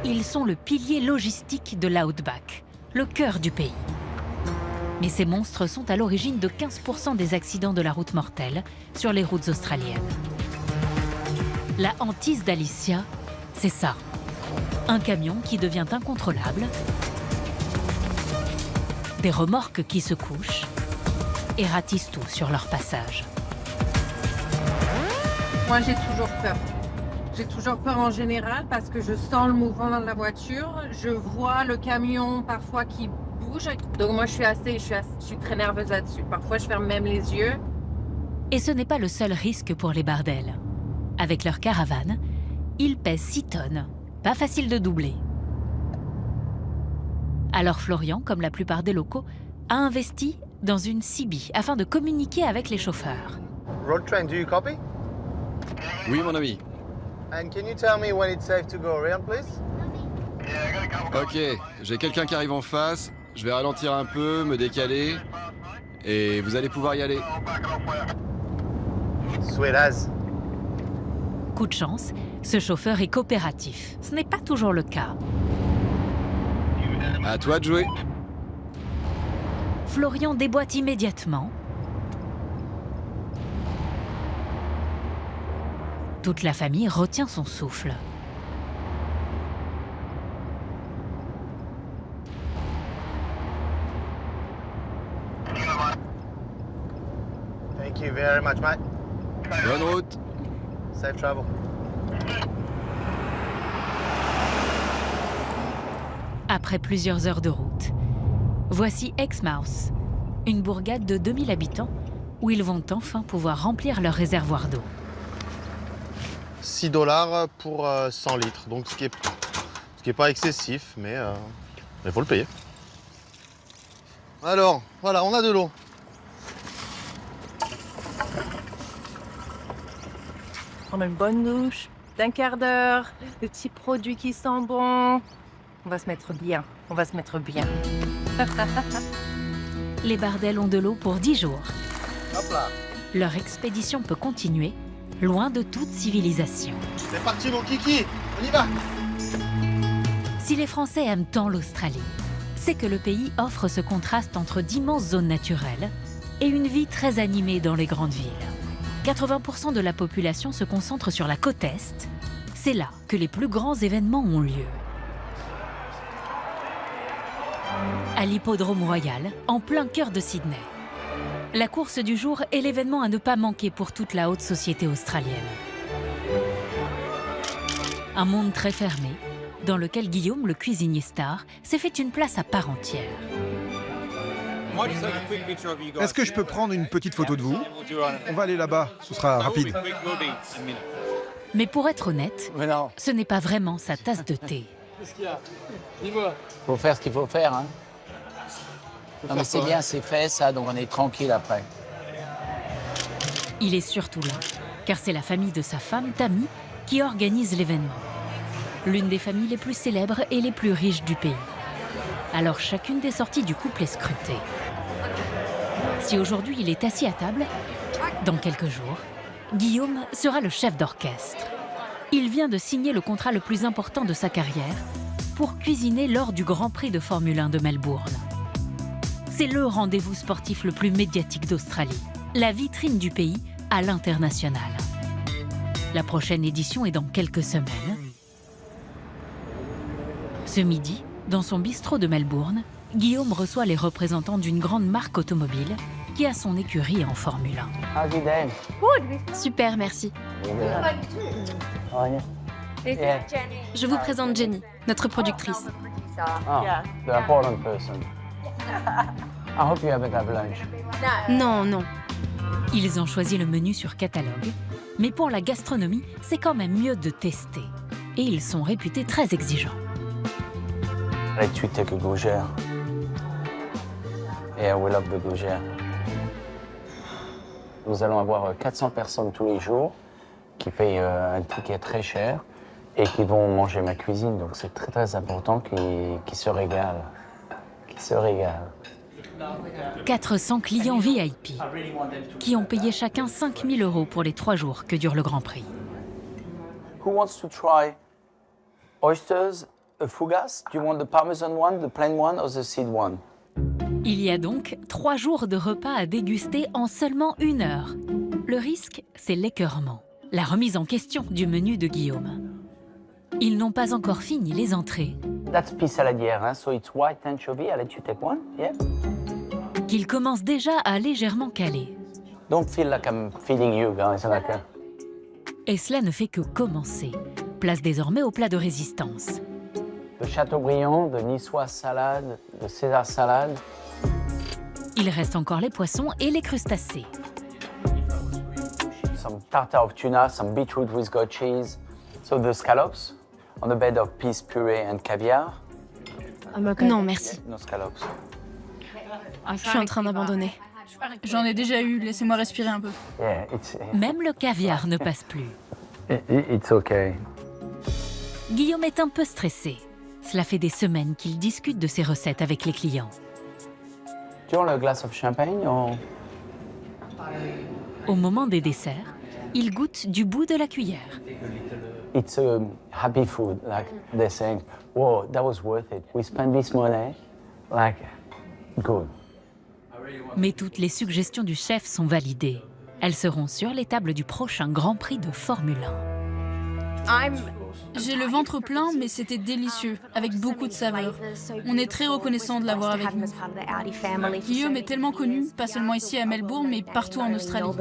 Ils sont le pilier logistique de l'Outback, le cœur du pays. Mais ces monstres sont à l'origine de 15% des accidents de la route mortelle sur les routes australiennes. La hantise d'Alicia, c'est ça. Un camion qui devient incontrôlable, des remorques qui se couchent et ratissent tout sur leur passage.
Moi, j'ai toujours peur. J'ai toujours peur en général parce que je sens le mouvement de la voiture. Je vois le camion parfois qui bouge. Donc moi, je suis très nerveuse là-dessus. Parfois, je ferme même les yeux.
Et ce n'est pas le seul risque pour les Bardel. Avec leur caravane, ils pèsent 6 tonnes. Pas facile de doubler. Alors Florian, comme la plupart des locaux, a investi dans une CB afin de communiquer avec les chauffeurs.
Road train, do you copy?
Oui, mon ami.
And can you tell me when it's safe to go around, please?
Ok, j'ai quelqu'un qui arrive en face. Je vais ralentir un peu, me décaler. Et vous allez pouvoir y aller.
Sweet as.
Coup de chance, ce chauffeur est coopératif. Ce n'est pas toujours le cas.
À toi de jouer.
Florian déboîte immédiatement. Toute la famille retient son souffle.
Thank you very much, mate.
Bonne route.
Safe travel.
Après plusieurs heures de route, voici Exmouth, une bourgade de 2000 habitants où ils vont enfin pouvoir remplir leur réservoir d'eau.
6 $ pour 100 litres, donc ce qui est pas excessif, mais il faut le payer. Alors, voilà, on a de l'eau.
Prendre une bonne douche, d'un quart d'heure, des petits produits qui sentent bon. On va se mettre bien, on va se mettre bien.
Les Bardel ont de l'eau pour 10 jours.
Hop là.
Leur expédition peut continuer, loin de toute civilisation.
C'est parti mon kiki, on y va.
Si les Français aiment tant l'Australie, c'est que le pays offre ce contraste entre d'immenses zones naturelles et une vie très animée dans les grandes villes. 80% de la population se concentre sur la côte Est. C'est là que les plus grands événements ont lieu. À l'hippodrome royal, en plein cœur de Sydney. La course du jour est l'événement à ne pas manquer pour toute la haute société australienne. Un monde très fermé, dans lequel Guillaume, le cuisinier star, s'est fait une place à part entière.
Est-ce que je peux prendre une petite photo de vous? On va aller là-bas, ce sera rapide.
Mais pour être honnête, ce n'est pas vraiment sa tasse de thé.
Qu'est-ce qu'il y a? Dis-moi.
Faut faire ce qu'il faut faire. Hein. Non, mais c'est bien, c'est fait ça, donc on est tranquille après.
Il est surtout là, car c'est la famille de sa femme, Tammy, qui organise l'événement. L'une des familles les plus célèbres et les plus riches du pays. Alors chacune des sorties du couple est scrutée. Si aujourd'hui il est assis à table, dans quelques jours, Guillaume sera le chef d'orchestre. Il vient de signer le contrat le plus important de sa carrière pour cuisiner lors du Grand Prix de Formule 1 de Melbourne. C'est le rendez-vous sportif le plus médiatique d'Australie, la vitrine du pays à l'international. La prochaine édition est dans quelques semaines. Ce midi, dans son bistrot de Melbourne, Guillaume reçoit les représentants d'une grande marque automobile qui a son écurie en Formule
1.
Super, merci. Je vous présente Jenny, notre productrice.
The important person. I hope you haven't had lunch.
Non.
Ils ont choisi le menu sur catalogue, mais pour la gastronomie, c'est quand même mieux de tester. Et ils sont réputés très exigeants.
Les tweets avec gougère. Yeah, we love the gougère. Nous allons avoir 400 personnes tous les jours qui payent un ticket très cher et qui vont manger ma cuisine. Donc c'est très très important qu'ils se régalent. Qu'ils se régalent.
400 clients VIP qui ont payé chacun 5 000 € pour les 3 jours que dure le Grand Prix.
Who wants to try oysters, a fougasse? Do you want the parmesan one, the plain one or the seed one?
Il y a donc 3 jours de repas à déguster en seulement 1 heure. Le risque, c'est l'écœurement, la remise en question du menu de Guillaume. Ils n'ont pas encore fini les entrées.
That's pea saladière, hein? So it's white anchovy. I'll let you take one, yeah?
Qu'ils commencent déjà à légèrement caler.
Don't feel like I'm feeding you, guys. Like a...
Et cela ne fait que commencer. Place désormais au plat de résistance.
De Châteaubriand, de niçoise salade, de César salade.
Il reste encore les poissons et les crustacés.
Some tartar of tuna, some beetroot with goat cheese. So the scallops on a bed of peas puree and caviar.
Non, merci.
No scallops.
Je suis en train d'abandonner.
J'en ai déjà eu, laissez-moi respirer un peu.
Yeah,
Même le caviar ne passe plus.
It's okay.
Guillaume est un peu stressé. Cela fait des semaines qu'il discute de ses recettes avec les clients.
Tu veux le glace of champagne ou...
Au moment des desserts, il goûte du bout de la cuillère.
It's a happy food, like they're saying, "Whoa, that was worth it. We spent this money, like, good."
Mais toutes les suggestions du chef sont validées. Elles seront sur les tables du prochain Grand Prix de Formule
1. J'ai le ventre plein, mais c'était délicieux, avec beaucoup de saveurs. On est très reconnaissant de l'avoir avec nous. Guillaume est tellement connu, pas seulement ici à Melbourne, mais partout en Australie.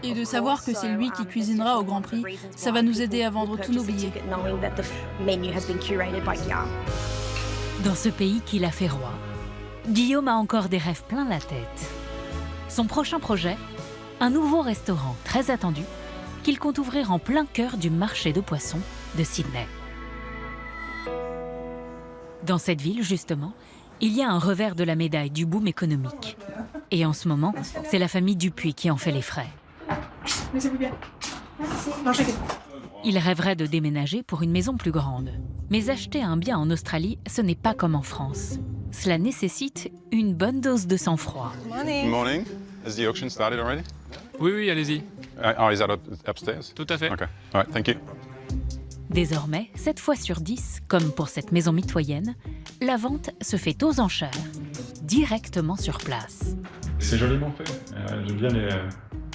Et de savoir que c'est lui qui cuisinera au Grand Prix, ça va nous aider à vendre tous nos billets.
Dans ce pays qui l'a fait roi, Guillaume a encore des rêves plein la tête. Son prochain projet, un nouveau restaurant très attendu qu'il compte ouvrir en plein cœur du marché de poissons de Sydney. Dans cette ville, justement, il y a un revers de la médaille du boom économique. Et en ce moment, c'est la famille Dupuis qui en fait les frais. Il rêverait de déménager pour une maison plus grande. Mais acheter un bien en Australie, ce n'est pas comme en France. Cela nécessite une bonne dose de sang-froid.
Good morning. Has the auction started already?
Oui, allez-y.
Oh, is that upstairs?
Tout à fait.
Okay. All right, thank you.
Désormais, 7 fois sur 10, comme pour cette maison mitoyenne, la vente se fait aux enchères, directement sur place.
C'est joliment fait. J'aime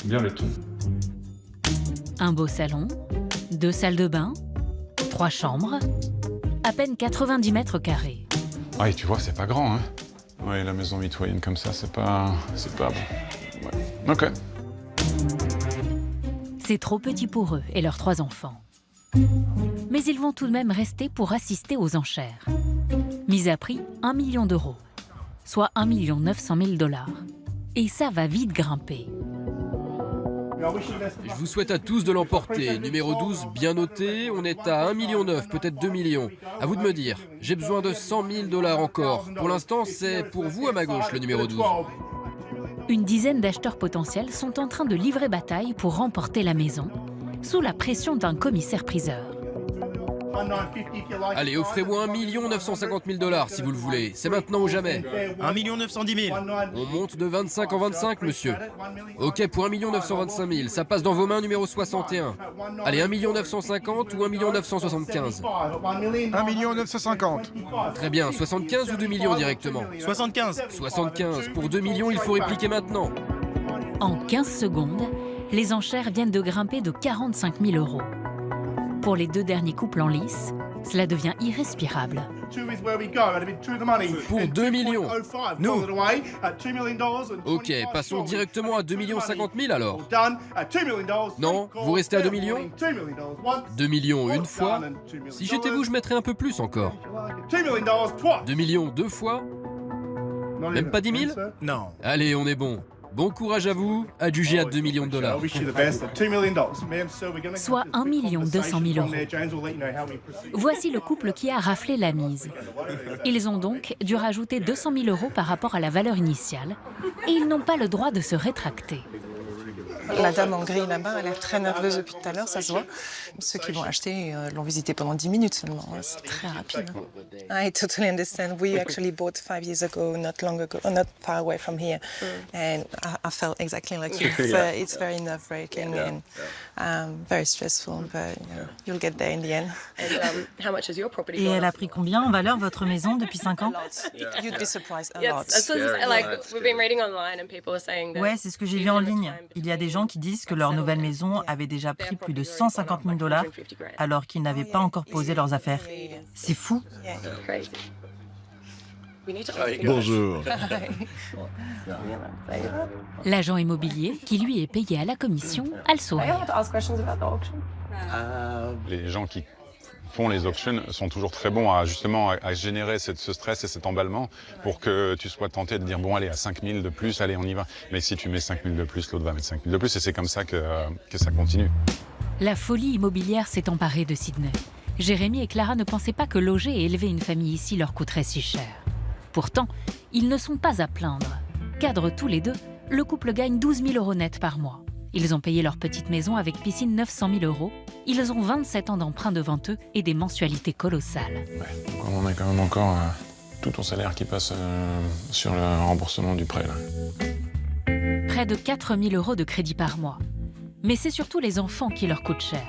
bien les tons.
Un beau salon, 2 salles de bain, 3 chambres, à peine 90 mètres carrés.
Ah, et tu vois, c'est pas grand, hein? Oui, la maison mitoyenne comme ça, c'est pas bon. Ouais. Ok.
C'est trop petit pour eux et leurs 3 enfants. Mais ils vont tout de même rester pour assister aux enchères. Mise à prix 1 million d'euros, soit 1 900 000 $. Et ça va vite grimper.
Je vous souhaite à tous de l'emporter. Numéro 12, bien noté. On est à 1,9 million, peut-être 2 millions. À vous de me dire. J'ai besoin de 100 000 $ encore. Pour l'instant, c'est pour vous à ma gauche, le numéro 12.
Une dizaine d'acheteurs potentiels sont en train de livrer bataille pour remporter la maison, sous la pression d'un commissaire-priseur.
Allez, offrez-moi 1 950 000 $ si vous le voulez. C'est maintenant ou jamais.
1 910 000.
On monte de 25 en 25, monsieur. Ok, pour 1 925 000, ça passe dans vos mains, numéro 61. Allez, 1 950 ou 1 975.
1 950.
Très bien, 75 ou 2 millions directement.
75.
75. Pour 2 millions, il faut répliquer maintenant.
En 15 secondes, les enchères viennent de grimper de 45 000 €. Pour les 2 derniers couples en lice, cela devient irrespirable.
Pour 2 millions.
Nous.
Ok, passons directement à 2 50 000 alors. Non, vous restez à 2 millions 2 millions une fois. Si j'étais vous, je mettrais un peu plus encore. 2 millions 2 fois. Même pas 10 000
Non.
Allez, on est bon. Bon courage à vous, adjugé à 2 millions de $.
Soit 1 200 000 €. Voici le couple qui a raflé la mise. Ils ont donc dû rajouter 200 000 € par rapport à la valeur initiale et ils n'ont pas le droit de se rétracter.
La dame en gris là-bas a l'air très nerveuse depuis tout à l'heure, ça se voit. Ceux qui vont acheter l'ont visité pendant 10 minutes seulement. C'est très rapide. I totally understand. We actually bought 5 years ago, not long ago, not far away from here. And I felt exactly like you. It's very nerve-wracking and very stressful, but you'll get there in the end.
And how much is your property?
Et elle a pris combien en valeur votre maison depuis 5 ans?
You'd be surprised a
Yes,
lot.
that's like we've been reading online and people are saying that.
Ouais, c'est ce que j'ai vu en ligne. Il y a des gens qui disent que leur nouvelle maison avait déjà pris plus de 150 000 $ alors qu'ils n'avaient pas encore posé leurs affaires. C'est fou.
Bonjour.
L'agent immobilier, qui lui est payé à la commission, a le sourire.
Les gens qui font les auctions sont toujours très bons à justement à générer ce stress et cet emballement pour que tu sois tenté de dire bon allez à 5 000 de plus, allez on y va. Mais si tu mets 5 000 de plus, l'autre va mettre 5 000 de plus et c'est comme ça que ça continue.
La folie immobilière s'est emparée de Sydney. Jérémy et Clara ne pensaient pas que loger et élever une famille ici leur coûterait si cher. Pourtant, ils ne sont pas à plaindre. Cadres tous les deux, le couple gagne 12 000 € net par mois. Ils ont payé leur petite maison avec piscine 900 000 €. Ils ont 27 ans d'emprunt devant eux et des mensualités colossales.
Ouais, donc on a quand même encore tout ton salaire qui passe sur le remboursement du prêt là.
Près de 4 000 € de crédit par mois. Mais c'est surtout les enfants qui leur coûtent cher.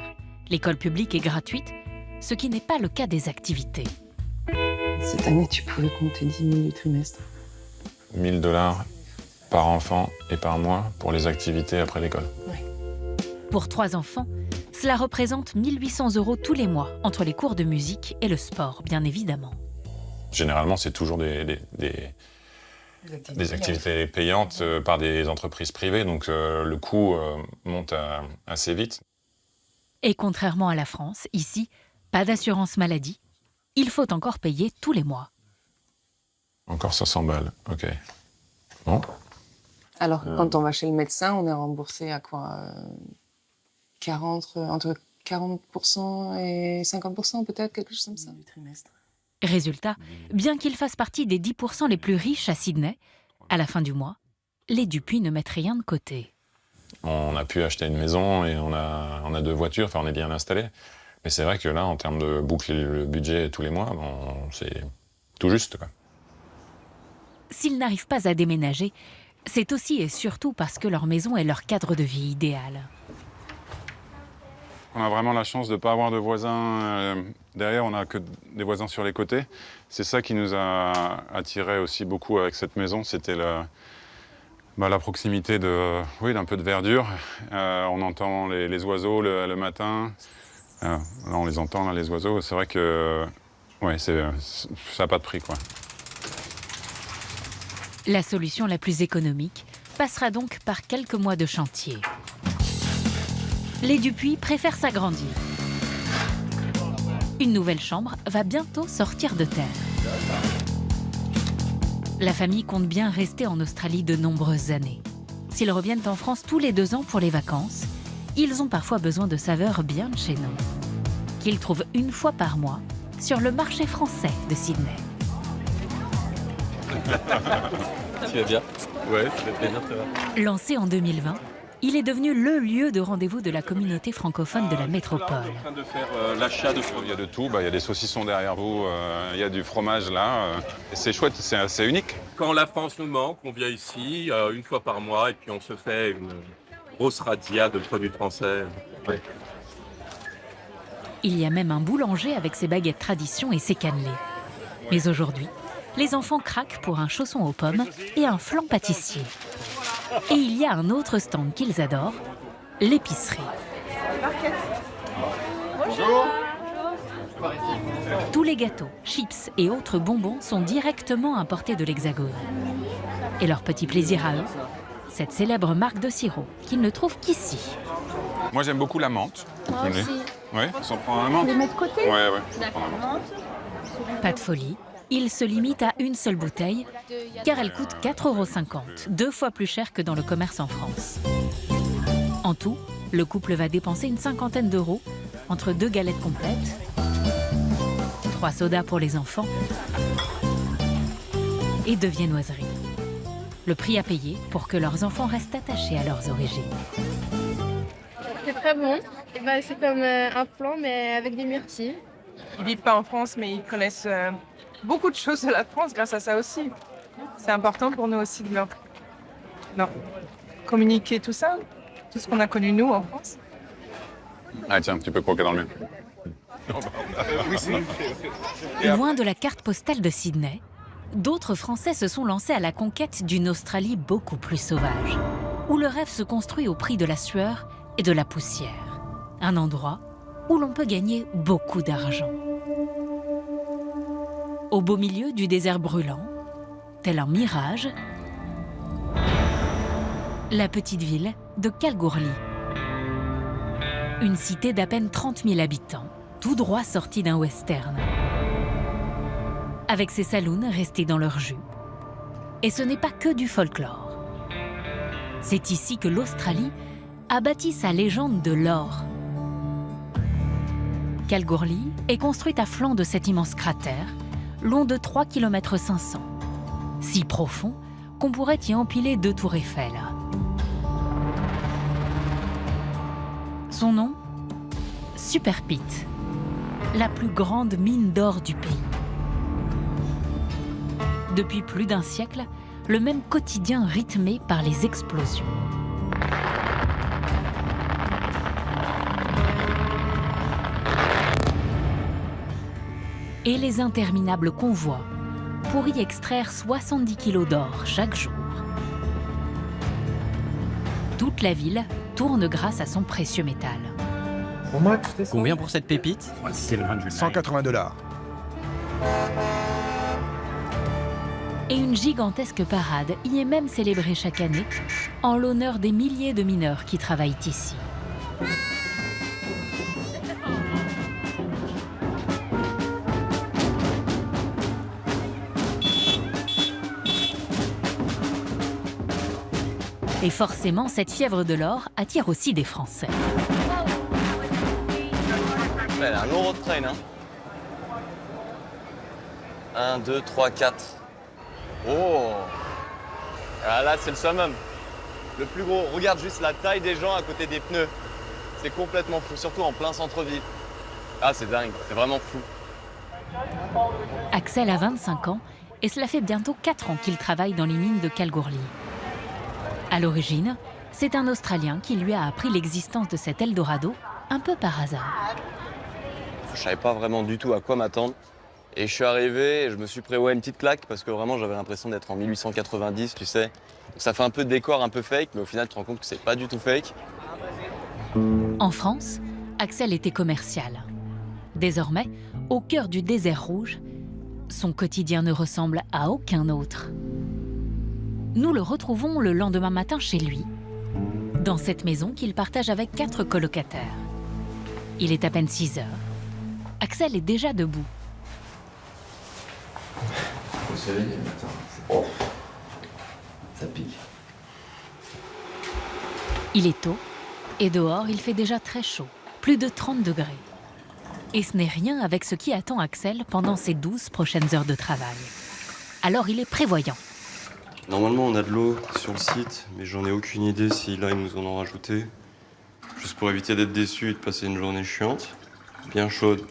L'école publique est gratuite, ce qui n'est pas le cas des activités.
Cette année, tu pouvais compter 10 000 du trimestre.
1 000 $ par enfant et par mois pour les activités après l'école.
Pour 3 enfants, cela représente 1 800 € tous les mois, entre les cours de musique et le sport, bien évidemment.
Généralement, c'est toujours des activités payantes par des entreprises privées, donc le coût monte assez vite.
Et contrairement à la France, ici, pas d'assurance maladie. Il faut encore payer tous les mois.
Encore 500 balles, ok. Bon.
Alors, quand on va chez le médecin, on est remboursé à quoi entre 40% et 50% peut-être, quelque chose comme ça. Du trimestre.
Résultat, bien qu'ils fassent partie des 10% les plus riches à Sydney, à la fin du mois, les Dupuis ne mettent rien de côté.
On a pu acheter une maison et on a 2 voitures, enfin on est bien installé. Mais c'est vrai que là, en termes de boucler le budget tous les mois, c'est tout juste, quoi.
S'ils n'arrivent pas à déménager, c'est aussi et surtout parce que leur maison est leur cadre de vie idéal.
On a vraiment la chance de ne pas avoir de voisins derrière, on n'a que des voisins sur les côtés. C'est ça qui nous a attiré aussi beaucoup avec cette maison, c'était la proximité d'un peu de verdure. On entend les oiseaux le matin. Là, on les entend, là, les oiseaux. C'est vrai que ça n'a pas de prix, quoi.
La solution la plus économique passera donc par quelques mois de chantier. Les Dupuis préfèrent s'agrandir. Une nouvelle chambre va bientôt sortir de terre. La famille compte bien rester en Australie de nombreuses années. S'ils reviennent en France tous les 2 ans pour les vacances, ils ont parfois besoin de saveurs bien de chez nous, qu'ils trouvent une fois par mois sur le marché français de Sydney.
Tu vas bien? Ouais, ça fait plaisir, ça va.
Lancé en 2020, il est devenu le lieu de rendez-vous de la communauté francophone de la métropole.
On est en train de faire l'achat de fruits. Il y a de tout, il y a des saucissons derrière vous, il y a du fromage là. C'est chouette, c'est assez unique.
Quand la France nous manque, on vient ici une fois par mois et puis on se fait une grosse razzia de produits français. Ouais.
Il y a même un boulanger avec ses baguettes tradition et ses cannelés. Mais aujourd'hui, les enfants craquent pour un chausson aux pommes et un flan pâtissier. Et il y a un autre stand qu'ils adorent, l'épicerie.
Bonjour.
Tous les gâteaux, chips et autres bonbons sont directement importés de l'Hexagone. Et leur petit plaisir à eux, cette célèbre marque de sirop qu'ils ne trouvent qu'ici.
Moi j'aime beaucoup la menthe.
Moi aussi.
Ouais, on s'en prend un menthe.
Les mettre de côté?
Ouais.
D'accord. Pas de folie, il se limite à une seule bouteille, car elle coûte 4,50 €, 2 fois plus cher que dans le commerce en France. En tout, le couple va dépenser une 50aine d'euros entre 2 galettes complètes, 3 sodas pour les enfants et 2 viennoiseries. Le prix à payer pour que leurs enfants restent attachés à leurs origines.
C'est très bon. Et ben, c'est comme un flan, mais avec des myrtilles.
Ils vivent pas en France, mais ils connaissent beaucoup de choses de la France grâce à ça aussi. C'est important pour nous aussi de leur communiquer tout ça, tout ce qu'on a connu nous en France.
Ah tiens, tu peux croquer dans le mien.
Loin de la carte postale de Sydney, d'autres Français se sont lancés à la conquête d'une Australie beaucoup plus sauvage, où le rêve se construit au prix de la sueur et de la poussière. Un endroit où l'on peut gagner beaucoup d'argent. Au beau milieu du désert brûlant, tel un mirage, la petite ville de Kalgoorlie. Une cité d'à peine 30 000 habitants, tout droit sortie d'un western. Avec ses saloons restés dans leur jus. Et ce n'est pas que du folklore. C'est ici que l'Australie a bâti sa légende de l'or. Kalgoorlie est construite à flanc de cet immense cratère, long de 3,5 km, si profond qu'on pourrait y empiler 2 tours Eiffel. Son nom ? Super Pit, la plus grande mine d'or du pays. Depuis plus d'un siècle, le même quotidien rythmé par les explosions. Et les interminables convois pour y extraire 70 kilos d'or chaque jour. Toute la ville tourne grâce à son précieux métal.
Combien pour cette pépite?
180 $.
Et une gigantesque parade y est même célébrée chaque année en l'honneur des milliers de mineurs qui travaillent ici. Et forcément, cette fièvre de l'or attire aussi des Français.
Elle a un long road train, hein. 1, 2, 3, 4. Oh! Ah, là, c'est le summum. Le plus gros. Regarde juste la taille des gens à côté des pneus. C'est complètement fou, surtout en plein centre-ville. Ah, c'est dingue, c'est vraiment fou.
Axel a 25 ans et cela fait bientôt 4 ans qu'il travaille dans les mines de Kalgoorlie. À l'origine, c'est un Australien qui lui a appris l'existence de cet Eldorado un peu par hasard.
Je savais pas vraiment du tout à quoi m'attendre. Et je suis arrivé et je me suis pris une petite claque parce que vraiment j'avais l'impression d'être en 1890, tu sais. Donc ça fait un peu de décor, un peu fake, mais au final tu te rends compte que c'est pas du tout fake.
En France, Axel était commercial. Désormais, au cœur du désert rouge, son quotidien ne ressemble à aucun autre. Nous le retrouvons le lendemain matin chez lui, dans cette maison qu'il partage avec 4 colocataires. Il est à peine 6 heures. Axel est déjà debout.
Faut se réveiller le matin. Oh. Ça pique.
Il est tôt, et dehors, il fait déjà très chaud, plus de 30 degrés. Et ce n'est rien avec ce qui attend Axel pendant ses 12 prochaines heures de travail. Alors il est prévoyant.
Normalement, on a de l'eau sur le site, mais j'en ai aucune idée si là, ils nous en ont rajouté. Juste pour éviter d'être déçu et de passer une journée chiante. Bien chaude,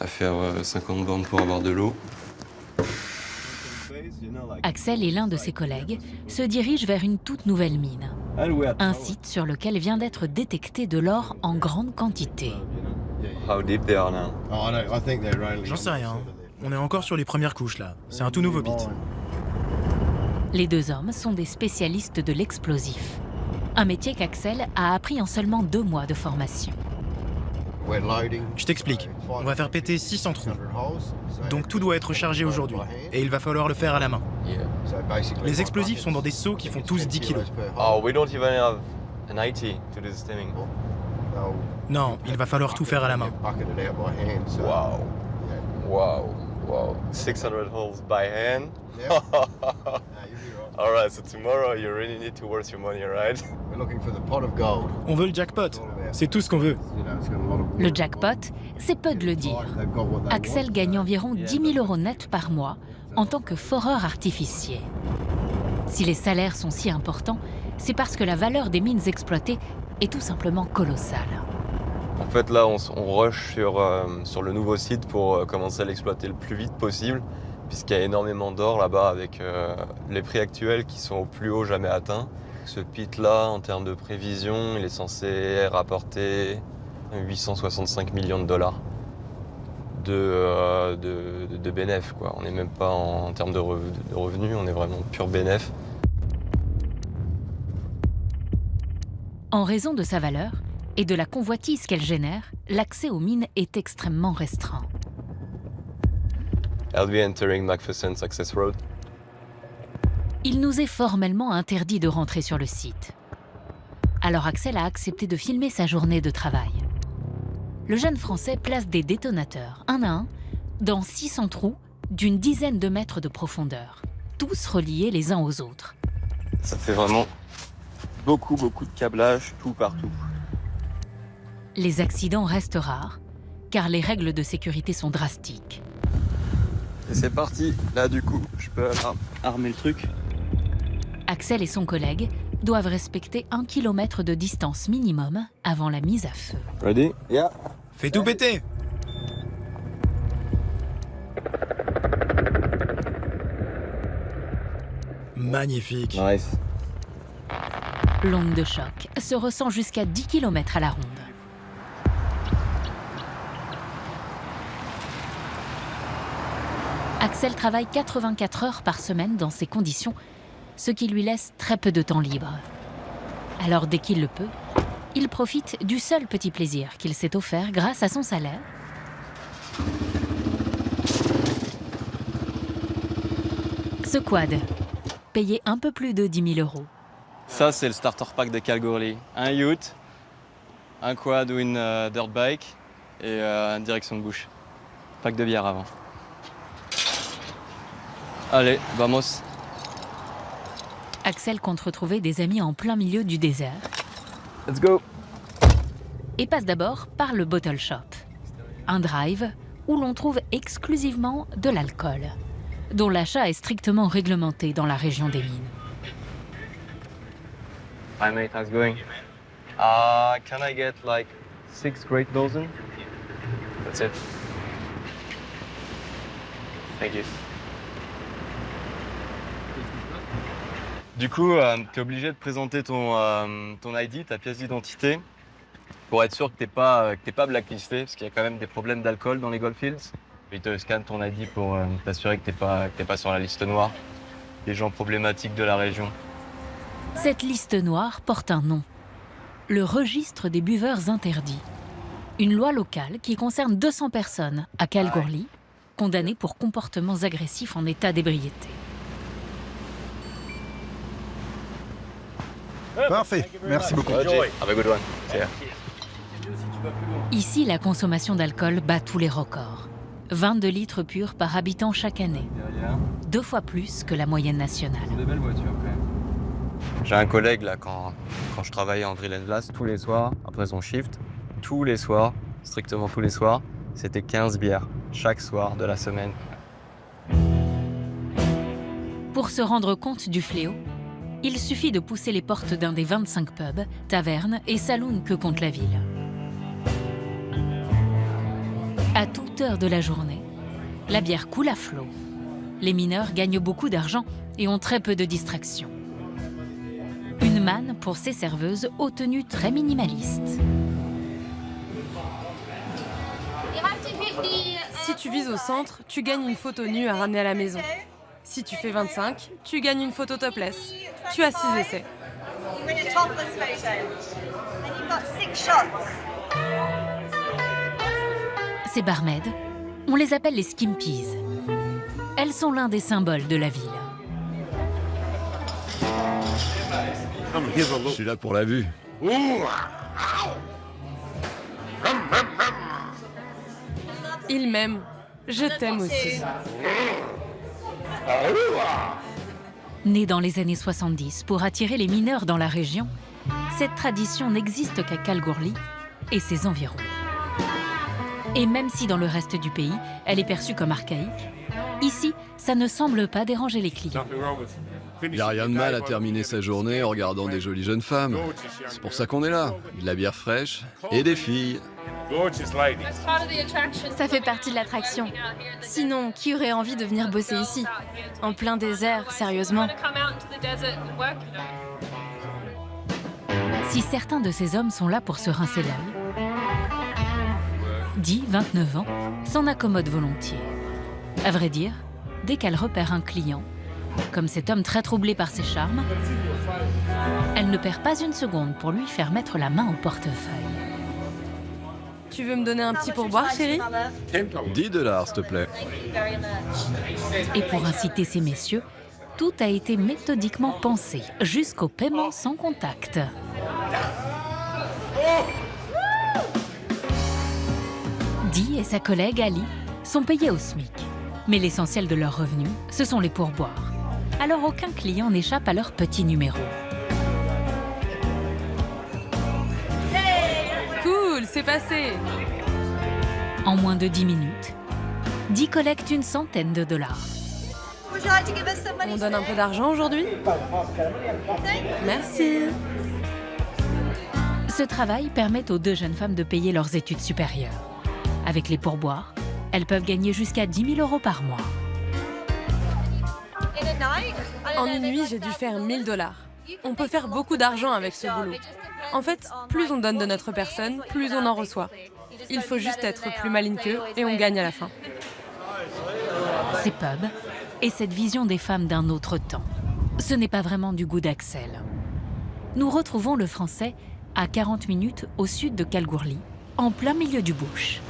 à faire 50 bornes pour avoir de l'eau.
Axel et l'un de ses collègues se dirigent vers une toute nouvelle mine. Un site sur lequel vient d'être détecté de l'or en grande quantité.
J'en sais rien. On est encore sur les premières couches là. C'est un tout nouveau bit.
Les deux hommes sont des spécialistes de l'explosif. Un métier qu'Axel a appris en seulement 2 mois de formation.
Je t'explique. On va faire péter 600 trous. Donc tout doit être chargé aujourd'hui. Et il va falloir le faire à la main. Les explosifs sont dans des seaux qui font tous 10 kilos.
Oh, we don't even have an IT to do this thing.
Non, il va falloir tout faire à la main.
Wow. Wow. Wow. 600 holes by hand? Alright, so tomorrow you really need to work your money, right?
On veut le jackpot. C'est tout ce qu'on veut.
Le jackpot, c'est peu de le dire. Axel gagne environ 10 000 € net par mois en tant que foreur artificier. Si les salaires sont si importants, c'est parce que la valeur des mines exploitées est tout simplement colossale.
En fait, là, on rush sur le nouveau site pour commencer à l'exploiter le plus vite possible, puisqu'il y a énormément d'or là-bas avec les prix actuels qui sont au plus haut jamais atteints. Ce pit-là, en termes de prévision, il est censé rapporter 865 millions de dollars de bénéfices, quoi. On n'est même pas en termes de revenus, on est vraiment pur bénéfice.
En raison de sa valeur et de la convoitise qu'elle génère, l'accès aux mines est extrêmement restreint.
I'll be entering McPherson Access Road.
Il nous est formellement interdit de rentrer sur le site. Alors Axel a accepté de filmer sa journée de travail. Le jeune Français place des détonateurs, un à un, dans 600 trous d'une dizaine de mètres de profondeur, tous reliés les uns aux autres.
Ça fait vraiment beaucoup de câblage tout partout.
Les accidents restent rares, car les règles de sécurité sont drastiques.
Et c'est parti. Là, du coup, je peux armer le truc.
Axel et son collègue doivent respecter 1 km de distance minimum avant la mise à feu.
Ready? Yeah.
Fais tout péter! Magnifique.
Nice.
L'onde de choc se ressent jusqu'à 10 km à la ronde. Axel travaille 84 heures par semaine dans ces conditions, ce qui lui laisse très peu de temps libre. Alors dès qu'il le peut, il profite du seul petit plaisir qu'il s'est offert grâce à son salaire. Ce quad, payé un peu plus de 10 000 €.
Ça, c'est le starter pack de Kalgoorlie. Un yacht, un quad ou une dirt bike et une direction de bouche. Pack de bière avant. Allez, vamos.
Axel compte retrouver des amis en plein milieu du désert.
Let's go.
Et passe d'abord par le Bottle Shop, un drive où l'on trouve exclusivement de l'alcool, dont l'achat est strictement réglementé dans la région des mines.
Hi mate, how's it going? Can I get like 6 Great Dozen? That's it. Thank you. Du coup, tu es obligé de présenter ton ID, ta pièce d'identité, pour être sûr que tu n'es pas blacklisté, parce qu'il y a quand même des problèmes d'alcool dans les Goldfields. Ils te scannent ton ID pour t'assurer que tu n'es pas sur la liste noire des gens problématiques de la région.
Cette liste noire porte un nom, le registre des buveurs interdits. Une loi locale qui concerne 200 personnes à Kalgoorlie, condamnées pour comportements agressifs en état d'ébriété.
Parfait, merci beaucoup.
Have a good one. See ya.
Ici, la consommation d'alcool bat tous les records. 22 litres purs par habitant chaque année. 2 fois plus que la moyenne nationale.
Des belles voitures, quand même. J'ai un collègue là, quand quand je travaillais en drill and blast, tous les soirs, après son shift, tous les soirs, strictement tous les soirs, c'était 15 bières, chaque soir de la semaine.
Pour se rendre compte du fléau, il suffit de pousser les portes d'un des 25 pubs, tavernes et saloons que compte la ville. À toute heure de la journée, la bière coule à flot. Les mineurs gagnent beaucoup d'argent et ont très peu de distractions. Une manne pour ces serveuses aux tenues très minimalistes.
Si tu vises au centre, tu gagnes une photo nue à ramener à la maison. Si tu fais 25, tu gagnes une photo topless. Tu as 6 essais.
Ces barmaids, on les appelle les skimpies. Elles sont l'un des symboles de la ville.
Je suis là pour la vue.
Il m'aime. Je t'aime aussi.
Née dans les années 70 pour attirer les mineurs dans la région, cette tradition n'existe qu'à Kalgoorlie et ses environs. Et même si dans le reste du pays, elle est perçue comme archaïque, ici, ça ne semble pas déranger les clients.
Il n'y a rien de mal à terminer sa journée en regardant des jolies jeunes femmes. C'est pour ça qu'on est là. De la bière fraîche et des filles.
Ça fait partie de l'attraction. Sinon, qui aurait envie de venir bosser ici? En plein désert, sérieusement.
Si certains de ces hommes sont là pour se rincer l'œil, Dee, 29 ans, s'en accommode volontiers. À vrai dire, dès qu'elle repère un client, comme cet homme très troublé par ses charmes, elle ne perd pas une seconde pour lui faire mettre la main au portefeuille.
Tu veux me donner un petit pourboire, chérie?
$10, s'il te plaît.
Et pour inciter ces messieurs, tout a été méthodiquement pensé, jusqu'au paiement sans contact. Dee et sa collègue Ali sont payés au SMIC. Mais l'essentiel de leurs revenus, ce sont les pourboires. Alors aucun client n'échappe à leur petit numéro.
Cool, c'est passé.
En moins de 10 minutes, Dee collecte une centaine de $.
On donne un peu d'argent aujourd'hui? Merci.
Ce travail permet aux deux jeunes femmes de payer leurs études supérieures. Avec les pourboires, elles peuvent gagner jusqu'à 10 000 € par mois.
En une nuit, j'ai dû faire $1000. On peut faire beaucoup d'argent avec ce boulot. En fait, plus on donne de notre personne, plus on en reçoit. Il faut juste être plus maligne qu'eux et on gagne à la fin.
Ces pubs et cette vision des femmes d'un autre temps, ce n'est pas vraiment du goût d'Axel. Nous retrouvons le Français à 40 minutes au sud de Kalgoorlie, en plein milieu du bush.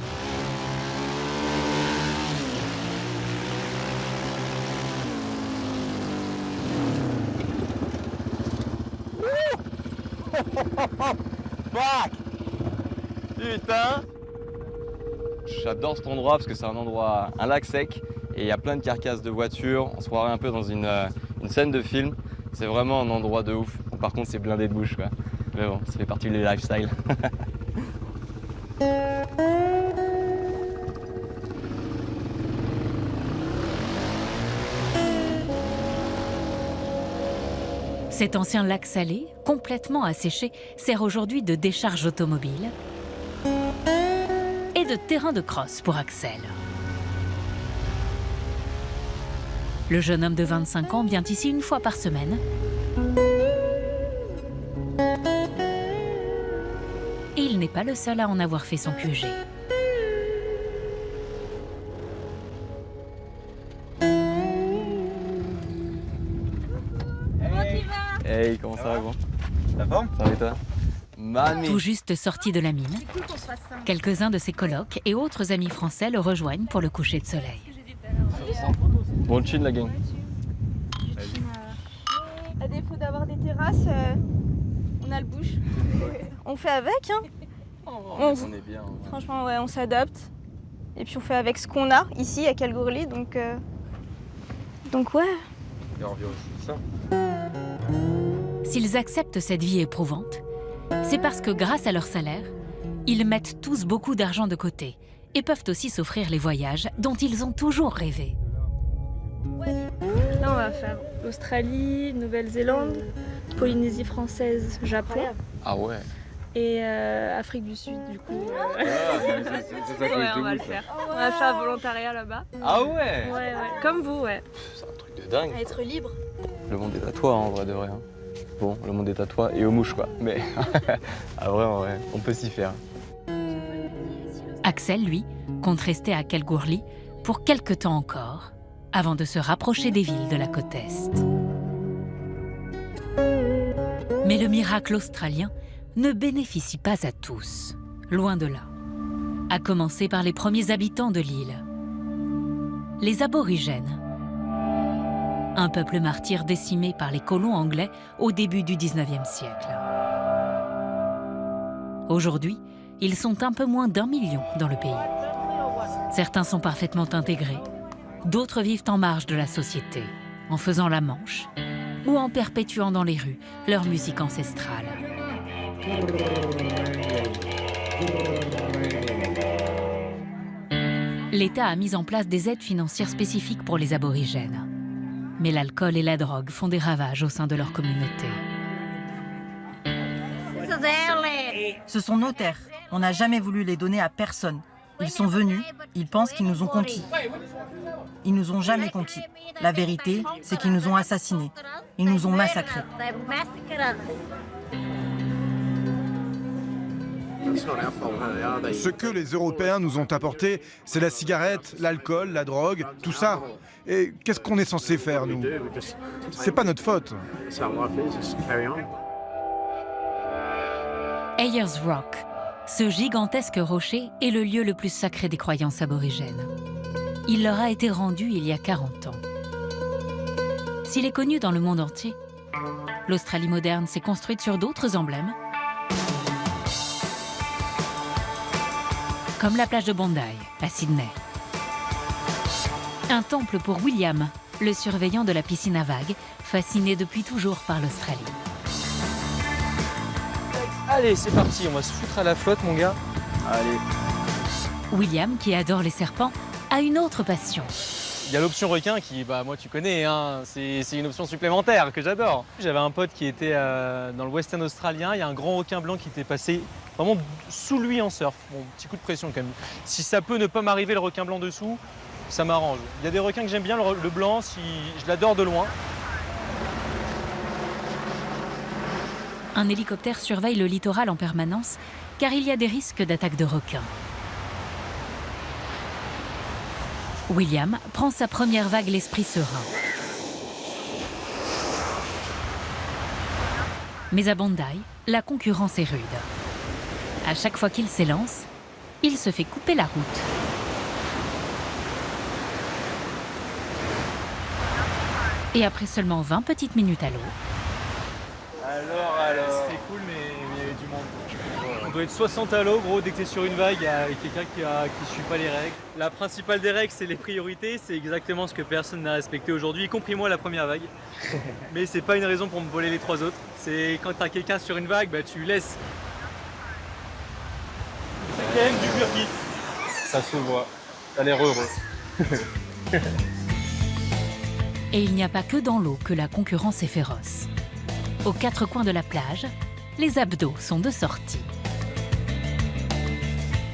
Putain! J'adore cet endroit parce que c'est un lac sec et il y a plein de carcasses de voitures. On se croirait un peu dans une scène de film. C'est vraiment un endroit de ouf. Par contre, c'est blindé de bouche, quoi. Mais bon, ça fait partie du lifestyle.
Cet ancien lac salé, complètement asséché, sert aujourd'hui de décharge automobile et de terrain de crosse pour Axel. Le jeune homme de 25 ans vient ici une fois par semaine. Et il n'est pas le seul à en avoir fait son QG.
Hey, comment ça va, gros? La forme? Ça va et toi? Mamie.
Tout juste sorti de la mine, quelques-uns de ses colocs et autres amis français le rejoignent pour le coucher de soleil.
Bon chill, la gang.
À défaut d'avoir des terrasses, on a le bush. On fait avec, hein.
On est bien.
Franchement, ouais, on s'adapte. Et puis on fait avec ce qu'on a ici à Kalgoorlie, donc ouais.
Et on revient au ça.
S'ils acceptent cette vie éprouvante, c'est parce que grâce à leur salaire, ils mettent tous beaucoup d'argent de côté et peuvent aussi s'offrir les voyages dont ils ont toujours rêvé.
Là, on va faire Australie, Nouvelle-Zélande, Polynésie française, Japon.
Ah ouais.
Et Afrique du Sud, du coup.
C'est ça que
Ouais,
je
on va le faire. On va faire un volontariat là-bas.
Ah ouais.
Ouais. Comme vous, ouais.
C'est un truc de dingue.
À être libre.
Le monde est à toi, en vrai de vrai. Bon, le monde est à toi et aux mouches, quoi. Mais en vrai, on peut s'y faire.
Axel, lui, compte rester à Kalgoorlie pour quelque temps encore, avant de se rapprocher des villes de la côte Est. Mais le miracle australien ne bénéficie pas à tous, loin de là. À commencer par les premiers habitants de l'île. Les aborigènes. Un peuple martyr décimé par les colons anglais au début du 19e siècle. Aujourd'hui, ils sont un peu moins d'1 million dans le pays. Certains sont parfaitement intégrés, d'autres vivent en marge de la société, en faisant la manche ou en perpétuant dans les rues leur musique ancestrale. L'État a mis en place des aides financières spécifiques pour les aborigènes. Mais l'alcool et la drogue font des ravages au sein de leur communauté.
Ce sont nos terres. On n'a jamais voulu les donner à personne. Ils sont venus, ils pensent qu'ils nous ont conquis. Ils nous ont jamais conquis. La vérité, c'est qu'ils nous ont assassinés. Ils nous ont massacrés.
Ce que les Européens nous ont apporté, c'est la cigarette, l'alcool, la drogue, tout ça. Et qu'est-ce qu'on est censé faire, nous? C'est pas notre faute.
Ayers Rock, ce gigantesque rocher est le lieu le plus sacré des croyances aborigènes. Il leur a été rendu il y a 40 ans. S'il est connu dans le monde entier, l'Australie moderne s'est construite sur d'autres emblèmes, comme la plage de Bondi, à Sydney. Un temple pour William, le surveillant de la piscine à vagues, fasciné depuis toujours par l'Australie.
Allez, c'est parti, on va se foutre à la flotte, mon gars. Allez.
William, qui adore les serpents, a une autre passion.
Il y a l'option requin qui, moi tu connais, hein, c'est une option supplémentaire que j'adore. J'avais un pote qui était dans le Western australien, il y a un grand requin blanc qui était passé vraiment sous lui en surf. Bon, petit coup de pression quand même. Si ça peut ne pas m'arriver le requin blanc dessous, ça m'arrange. Il y a des requins que j'aime bien, le blanc, si je l'adore de loin.
Un hélicoptère surveille le littoral en permanence car il y a des risques d'attaque de requins. William prend sa première vague l'esprit serein. Mais à Bondi, la concurrence est rude. À chaque fois qu'il s'élance, il se fait couper la route. Et après seulement 20 petites minutes à l'eau,
Alors, c'était cool, mais il y avait du monde. On doit être 60 à l'eau, gros, dès que t'es sur une vague, il y a quelqu'un qui suit pas les règles. La principale des règles, c'est les priorités, c'est exactement ce que personne n'a respecté aujourd'hui, y compris moi la première vague. Mais c'est pas une raison pour me voler les 3 autres. C'est quand t'as quelqu'un sur une vague, tu laisses. C'est quand même du pur kiff. Ça se voit, t'as l'air heureux.
et il n'y a pas que dans l'eau que la concurrence est féroce. Aux 4 coins de la plage, les abdos sont de sortie.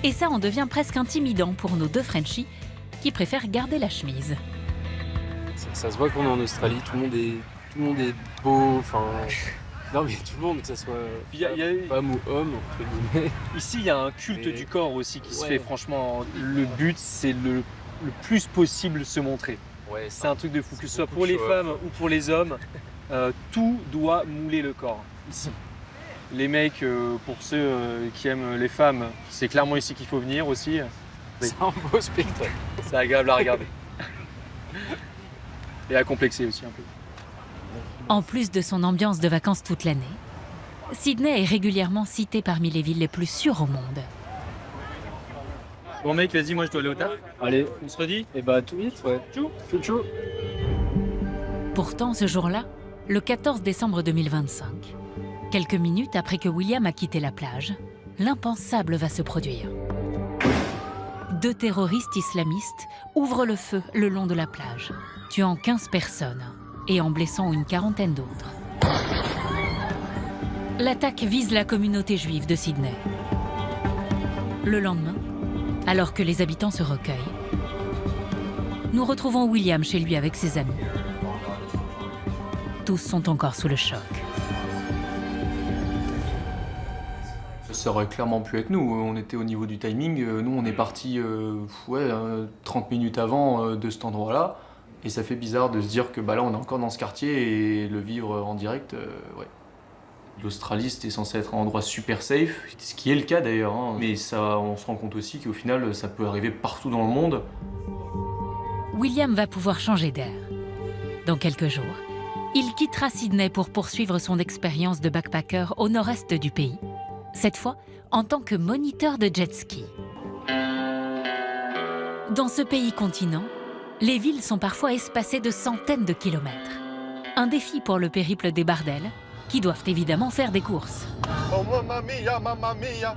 Et ça en devient presque intimidant pour nos 2 Frenchies qui préfèrent garder la chemise.
Ça se voit qu'on est en Australie, tout le monde est beau, enfin... Non mais tout le monde, que ce soit femme ou homme, entre guillemets.
Ici, il y a un culte du corps aussi qui se fait, franchement. Le but, c'est le plus possible se montrer. Ouais, c'est un truc de fou, que ce soit pour les femmes ou pour les hommes. Tout doit mouler le corps, ici. Les mecs, pour ceux qui aiment les femmes, c'est clairement ici qu'il faut venir aussi.
C'est un beau spectacle.
C'est agréable à regarder. Et à complexer aussi un peu.
En plus de son ambiance de vacances toute l'année, Sydney est régulièrement citée parmi les villes les plus sûres au monde.
Bon mec, vas-y, moi je dois aller au taf.
Allez,
on se redit?
Et bah tout vite, ouais.
Tchou, tchou, tchou.
Pourtant, ce jour-là, le 14 décembre 2025. Quelques minutes après que William a quitté la plage, l'impensable va se produire. 2 terroristes islamistes ouvrent le feu le long de la plage, tuant 15 personnes et en blessant une quarantaine d'autres. L'attaque vise la communauté juive de Sydney. Le lendemain, alors que les habitants se recueillent, nous retrouvons William chez lui avec ses amis. Tous sont encore sous le choc.
Ça aurait clairement pu être nous. On était au niveau du timing. Nous, on est parti 30 minutes avant de cet endroit-là. Et ça fait bizarre de se dire que là, on est encore dans ce quartier et le vivre en direct, ouais. L'Australie, c'était censé être un endroit super safe, ce qui est le cas d'ailleurs. Hein. Mais ça, on se rend compte aussi qu'au final, ça peut arriver partout dans le monde.
William va pouvoir changer d'air. Dans quelques jours, il quittera Sydney pour poursuivre son expérience de backpacker au nord-est du pays. Cette fois, en tant que moniteur de jet ski. Dans ce pays continent, les villes sont parfois espacées de centaines de kilomètres. Un défi pour le périple des bardels, qui doivent évidemment faire des courses.
Oh mamma mia, mamma mia.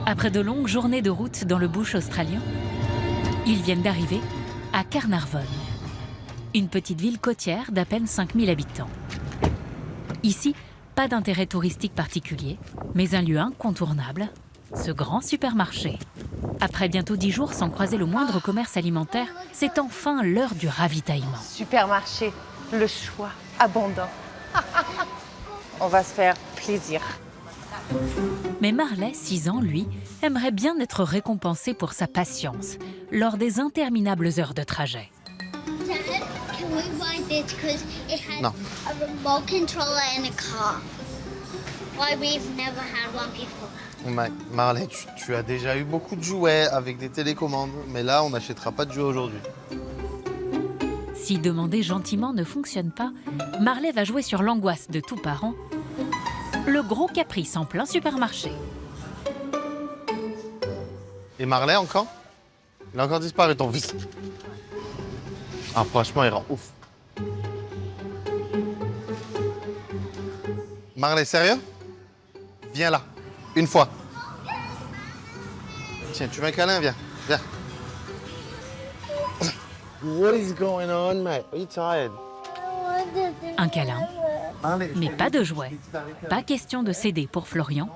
Après de longues journées de route dans le bush australien, ils viennent d'arriver à Carnarvon, une petite ville côtière d'à peine 5000 habitants. Ici, pas d'intérêt touristique particulier, mais un lieu incontournable, ce grand supermarché. Après bientôt 10 jours sans croiser le moindre commerce alimentaire, c'est enfin l'heure du ravitaillement.
Supermarché, le choix abondant. On va se faire plaisir.
Mais Marley, 6 ans, lui, aimerait bien être récompensé pour sa patience lors des interminables heures de trajet.
Non. Marley, tu as déjà eu beaucoup de jouets avec des télécommandes, mais là, on n'achètera pas de jouets aujourd'hui.
Si demander gentiment ne fonctionne pas, Marley va jouer sur l'angoisse de tout parent, le gros caprice en plein supermarché.
Et Marley encore? Il a encore disparu ton fils. Ah franchement, il rend ouf. Marley, sérieux? Viens là, une fois. Tiens, tu veux un câlin? Viens, viens. What is going on, mate? Are you tired?
Un câlin, mais pas de jouets. Pas question de céder pour Florian.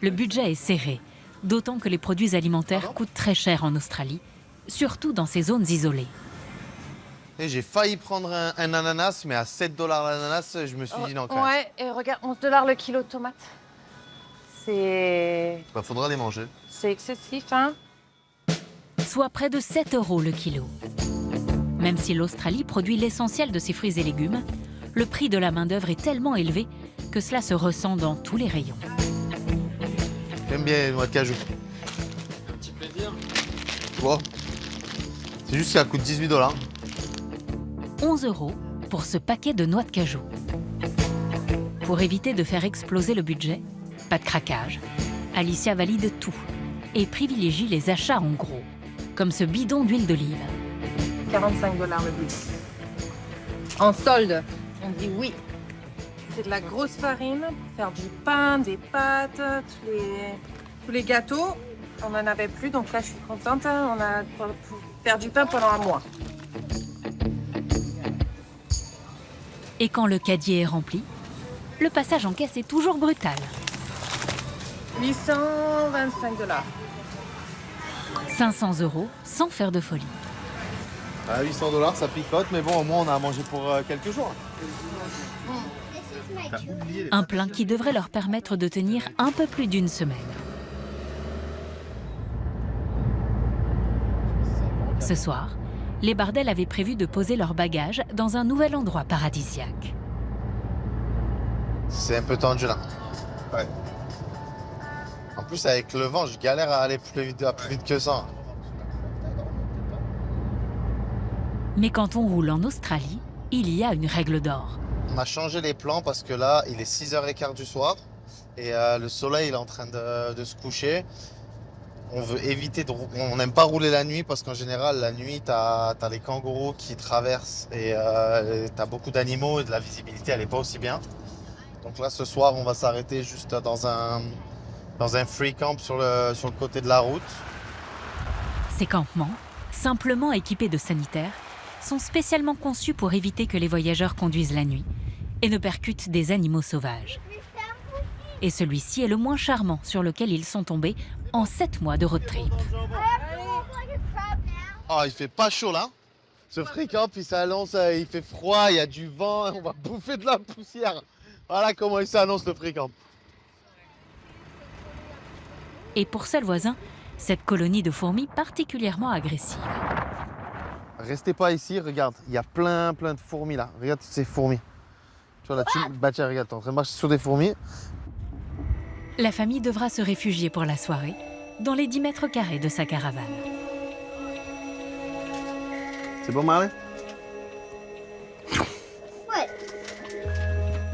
Le budget est serré, d'autant que les produits alimentaires coûtent très cher en Australie, surtout dans ces zones isolées.
Et j'ai failli prendre un ananas, mais à 7 $ l'ananas, je me suis dit non quand même.
Ouais, et regarde, 11 $ le kilo de tomates. C'est...
Bah, faudra les manger.
C'est excessif, hein?
Soit près de 7 € le kilo. Même si l'Australie produit l'essentiel de ses fruits et légumes, le prix de la main-d'œuvre est tellement élevé que cela se ressent dans tous les rayons.
J'aime bien les noix de cajou.
Un petit plaisir.
Bon. C'est juste que ça coûte 18 $.
11 € pour ce paquet de noix de cajou. Pour éviter de faire exploser le budget, pas de craquage, Alicia valide tout et privilégie les achats en gros, comme ce bidon d'huile d'olive.
45 $ le bidon. En solde, on dit oui. C'est de la grosse farine pour faire du pain, des pâtes, tous les gâteaux. On n'en avait plus, donc là je suis contente. On a pu faire du pain pendant un mois.
Et quand le caddie est rempli, le passage en caisse est toujours brutal.
825 $.
500 € sans faire de folie.
À 800 $, ça picote, mais bon, au moins on a à manger pour quelques jours.
Un plein qui devrait leur permettre de tenir un peu plus d'une semaine. Ce soir, les Bardel avaient prévu de poser leurs bagages dans un nouvel endroit paradisiaque.
C'est un peu tendu là. Ouais. En plus, avec le vent, je galère à aller plus vite que ça.
Mais quand on roule en Australie, il y a une règle d'or.
On a changé les plans parce que là, il est 6h15 du soir et le soleil il est en train de se coucher.
On veut éviter on n'aime pas rouler la nuit parce qu'en général, la nuit, t'as les kangourous qui traversent et t'as beaucoup d'animaux et de la visibilité, elle n'est pas aussi bien. Donc là, ce soir, on va s'arrêter juste dans un free camp sur le côté de la route.
Ces campements, simplement équipés de sanitaires, sont spécialement conçus pour éviter que les voyageurs conduisent la nuit et ne percutent des animaux sauvages. Et celui-ci est le moins charmant sur lequel ils sont tombés en 7 mois de road trip.
Oh, il fait pas chaud là. Ce free camp, il s'annonce, il fait froid, il y a du vent, on va bouffer de la poussière. Voilà comment il s'annonce le free camp.
Et pour seul voisin, cette colonie de fourmis particulièrement agressive.
Restez pas ici, regarde, il y a plein de fourmis là. Regarde toutes ces fourmis. Tu vois là, tiens, regarde, t'es en train de marcher sur des fourmis.
La famille devra se réfugier pour la soirée dans les 10 mètres carrés de sa caravane.
C'est bon, Marley?
Ouais.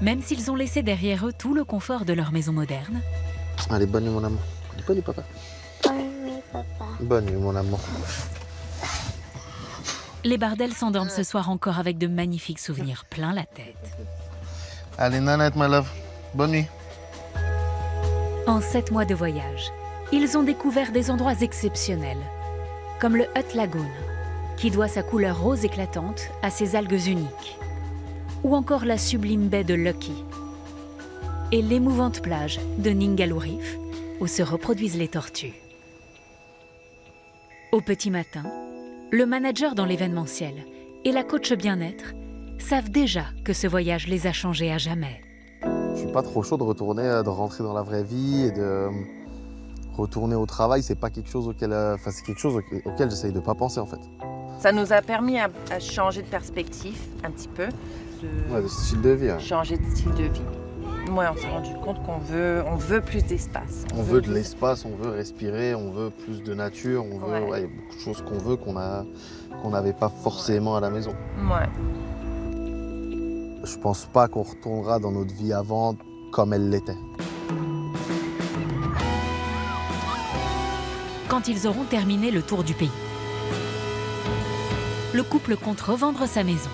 Même s'ils ont laissé derrière eux tout le confort de leur maison moderne.
Allez, bonne nuit, mon amour. Bonne nuit, papa.
Bonne nuit, papa.
Bonne nuit, mon amour.
Les Bardel s'endorment ce soir encore avec de magnifiques souvenirs plein la tête.
Allez, nanette, my love. Bonne nuit.
En 7 mois de voyage, ils ont découvert des endroits exceptionnels, comme le Hutt Lagoon, qui doit sa couleur rose éclatante à ses algues uniques, ou encore la sublime baie de Lucky, et l'émouvante plage de Ningaloo Reef, où se reproduisent les tortues. Au petit matin, le manager dans l'événementiel et la coach bien-être savent déjà que ce voyage les a changés à jamais.
Je suis pas trop chaud de rentrer dans la vraie vie et de retourner au travail. C'est pas quelque chose auquel, c'est quelque chose auquel j'essaye de pas penser en fait.
Ça nous a permis à changer de perspective un petit peu.
De style de vie. Hein.
Changer de style de vie. Ouais, on s'est rendu compte qu'on veut plus d'espace.
On veut de l'espace, on veut respirer, on veut plus de nature, on veut y a beaucoup de choses qu'on veut qu'on n'avait pas forcément à la maison.
Ouais.
Je pense pas qu'on retournera dans notre vie avant comme elle l'était.
Quand ils auront terminé le tour du pays, le couple compte revendre sa maison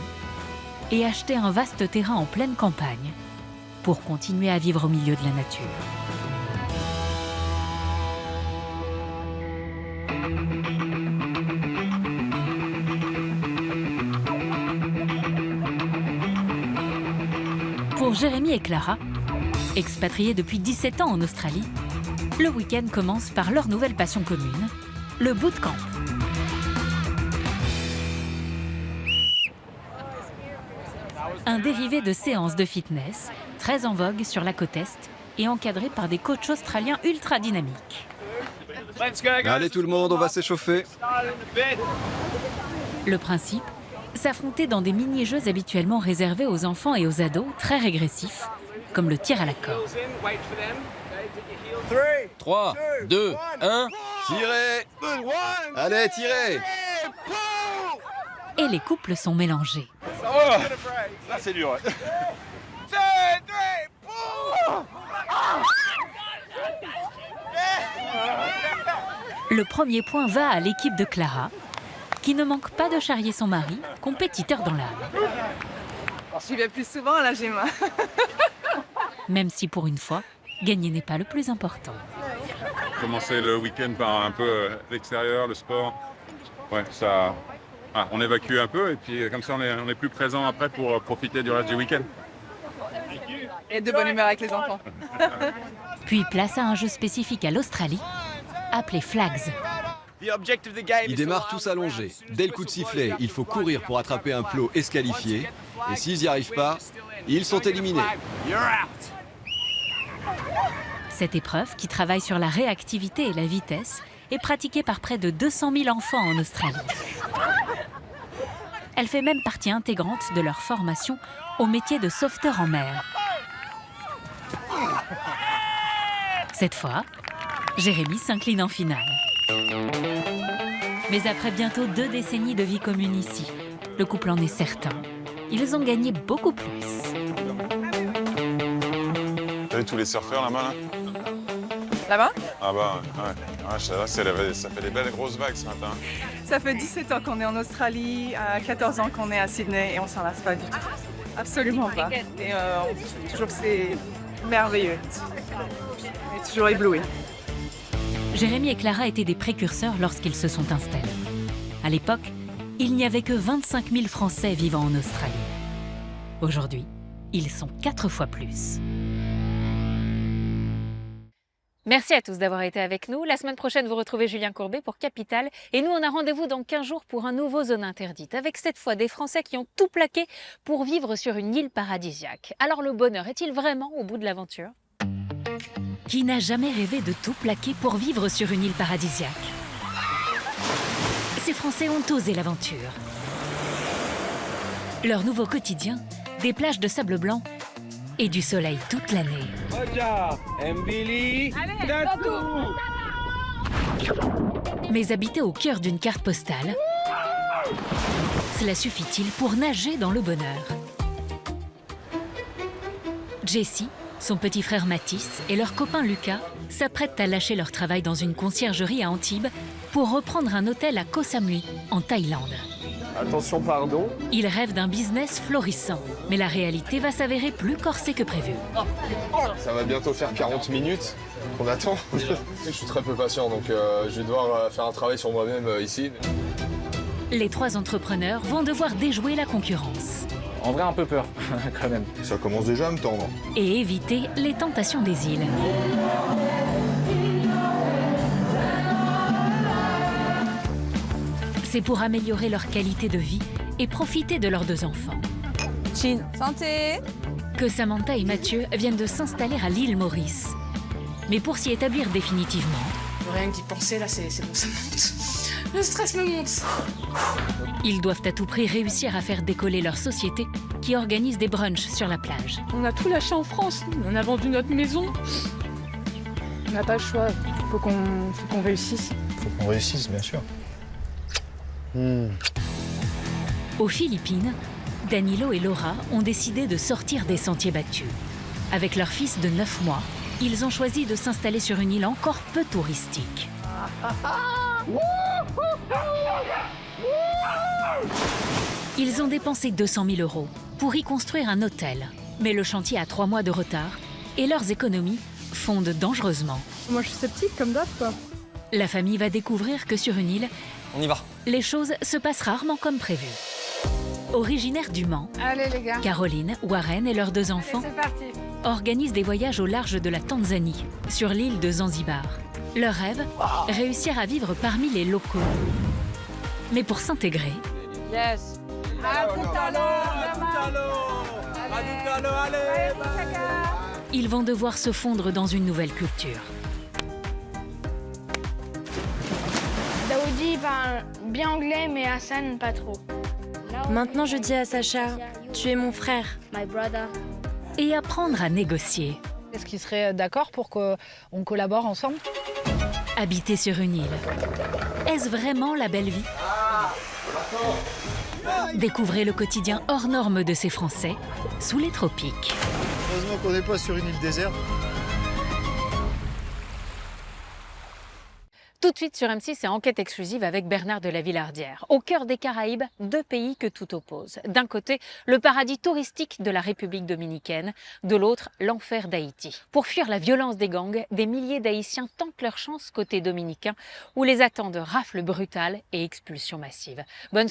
et acheter un vaste terrain en pleine campagne pour continuer à vivre au milieu de la nature. Pour Jérémy et Clara, expatriés depuis 17 ans en Australie, le week-end commence par leur nouvelle passion commune, le bootcamp. Un dérivé de séances de fitness, très en vogue sur la côte Est et encadré par des coachs australiens ultra dynamiques.
Allez tout le monde, on va s'échauffer.
Le principe, s'affronter dans des mini-jeux habituellement réservés aux enfants et aux ados très régressifs, comme le tir à la corde.
3, 2, 1,
tirez! Allez, tirez!
Et les couples sont mélangés.
Oh, là c'est dur.
Le premier point va à l'équipe de Clara, qui ne manque pas de charrier son mari, compétiteur dans l'âme.
J'y vais plus souvent là, Gemma.
Même si pour une fois, gagner n'est pas le plus important.
Commencer le week-end par un peu l'extérieur, le sport. Ouais, ça... on évacue un peu et puis comme ça on est plus présent après pour profiter du reste du week-end.
Et de bonne humeur avec les enfants.
Puis place à un jeu spécifique à l'Australie, appelé Flags.
Ils démarrent tous allongés. Dès le coup de sifflet, il faut courir pour attraper un plot et se qualifier. Et s'ils n'y arrivent pas, ils sont éliminés.
Cette épreuve, qui travaille sur la réactivité et la vitesse, est pratiquée par près de 200 000 enfants en Australie. Elle fait même partie intégrante de leur formation au métier de sauveteur en mer. Cette fois, Jérémy s'incline en finale. Mais après bientôt 2 décennies de vie commune ici, le couple en est certain. Ils ont gagné beaucoup plus.
T'as vu tous les surfeurs là-bas là?
Là-bas?
Ah bah ouais. Ah, ça fait des belles grosses vagues ce matin.
Ça fait 17 ans qu'on est en Australie, 14 ans qu'on est à Sydney et on s'en lasse pas du tout. Absolument pas. Et on trouve toujours que c'est merveilleux. On est toujours éblouis.
Jérémy et Clara étaient des précurseurs lorsqu'ils se sont installés. À l'époque, il n'y avait que 25 000 Français vivant en Australie. Aujourd'hui, ils sont 4 fois plus. Merci à tous d'avoir été avec nous. La semaine prochaine, vous retrouvez Julien Courbet pour Capital. Et nous, on a rendez-vous dans 15 jours pour un nouveau Zone Interdite, avec cette fois des Français qui ont tout plaqué pour vivre sur une île paradisiaque. Alors le bonheur est-il vraiment au bout de l'aventure ? Qui n'a jamais rêvé de tout plaquer pour vivre sur une île paradisiaque ? Ces Français ont osé l'aventure. Leur nouveau quotidien, des plages de sable blanc et du soleil toute l'année. Mais habiter au cœur d'une carte postale, cela suffit-il pour nager dans le bonheur ? Jessie, son petit frère Mathis et leur copain Lucas s'apprêtent à lâcher leur travail dans une conciergerie à Antibes pour reprendre un hôtel à Koh Samui, en Thaïlande.
Attention, pardon.
Ils rêvent d'un business florissant, mais la réalité va s'avérer plus corsée que prévu.
Ça va bientôt faire 40 minutes qu'on attend. Je suis très peu patient, donc je vais devoir faire un travail sur moi-même ici.
Les 3 entrepreneurs vont devoir déjouer la concurrence.
En vrai, un peu peur, quand même.
Ça commence déjà à me tendre.
Et éviter les tentations des îles. C'est pour améliorer leur qualité de vie et profiter de leurs 2 enfants.
Chin, santé.
Que Samantha et Mathieu viennent de s'installer à l'île Maurice. Mais pour s'y établir définitivement,
rien que d'y penser, là, c'est bon, ça monte. Le stress me monte.
Ils doivent à tout prix réussir à faire décoller leur société qui organise des brunchs sur la plage.
On a tout lâché en France. On a vendu notre maison. On n'a pas le choix. Faut qu'on réussisse.
Faut qu'on réussisse, bien sûr.
Aux Philippines, Danilo et Laura ont décidé de sortir des sentiers battus. Avec leur fils de 9 mois, ils ont choisi de s'installer sur une île encore peu touristique. Ils ont dépensé 200 000 € pour y construire un hôtel. Mais le chantier a 3 mois de retard et leurs économies fondent dangereusement.
Moi, je suis sceptique comme d'hab, quoi.
La famille va découvrir que sur une île,
on y va.
Les choses se passent rarement comme prévu. Originaires du Mans,
Allez, les gars.
Caroline, Warren et leurs 2 enfants
C'est parti.
organisent des voyages au large de la Tanzanie, sur l'île de Zanzibar. Leur rêve, réussir à vivre parmi les locaux. Mais pour s'intégrer,
Yes. À tout à l'heure. Allez.
ils vont devoir se fondre dans une nouvelle culture.
Daoudi parle bien anglais, mais Hassan pas trop.
Maintenant, je dis à Sacha, tu es mon frère.
Et apprendre à négocier.
Est-ce qu'ils seraient d'accord pour qu'on collabore ensemble ?
Habiter sur une île. Est-ce vraiment la belle vie ? Découvrez le quotidien hors norme de ces Français, sous les tropiques.
Heureusement qu'on n'est pas sur une île déserte.
Tout de suite sur M6, c'est Enquête exclusive avec Bernard de la Villardière. Au cœur des Caraïbes, 2 pays que tout oppose. D'un côté, le paradis touristique de la République dominicaine, de l'autre, l'enfer d'Haïti. Pour fuir la violence des gangs, des milliers d'Haïtiens tentent leur chance côté dominicain, où les attendent rafles brutales et expulsions massives. Bonne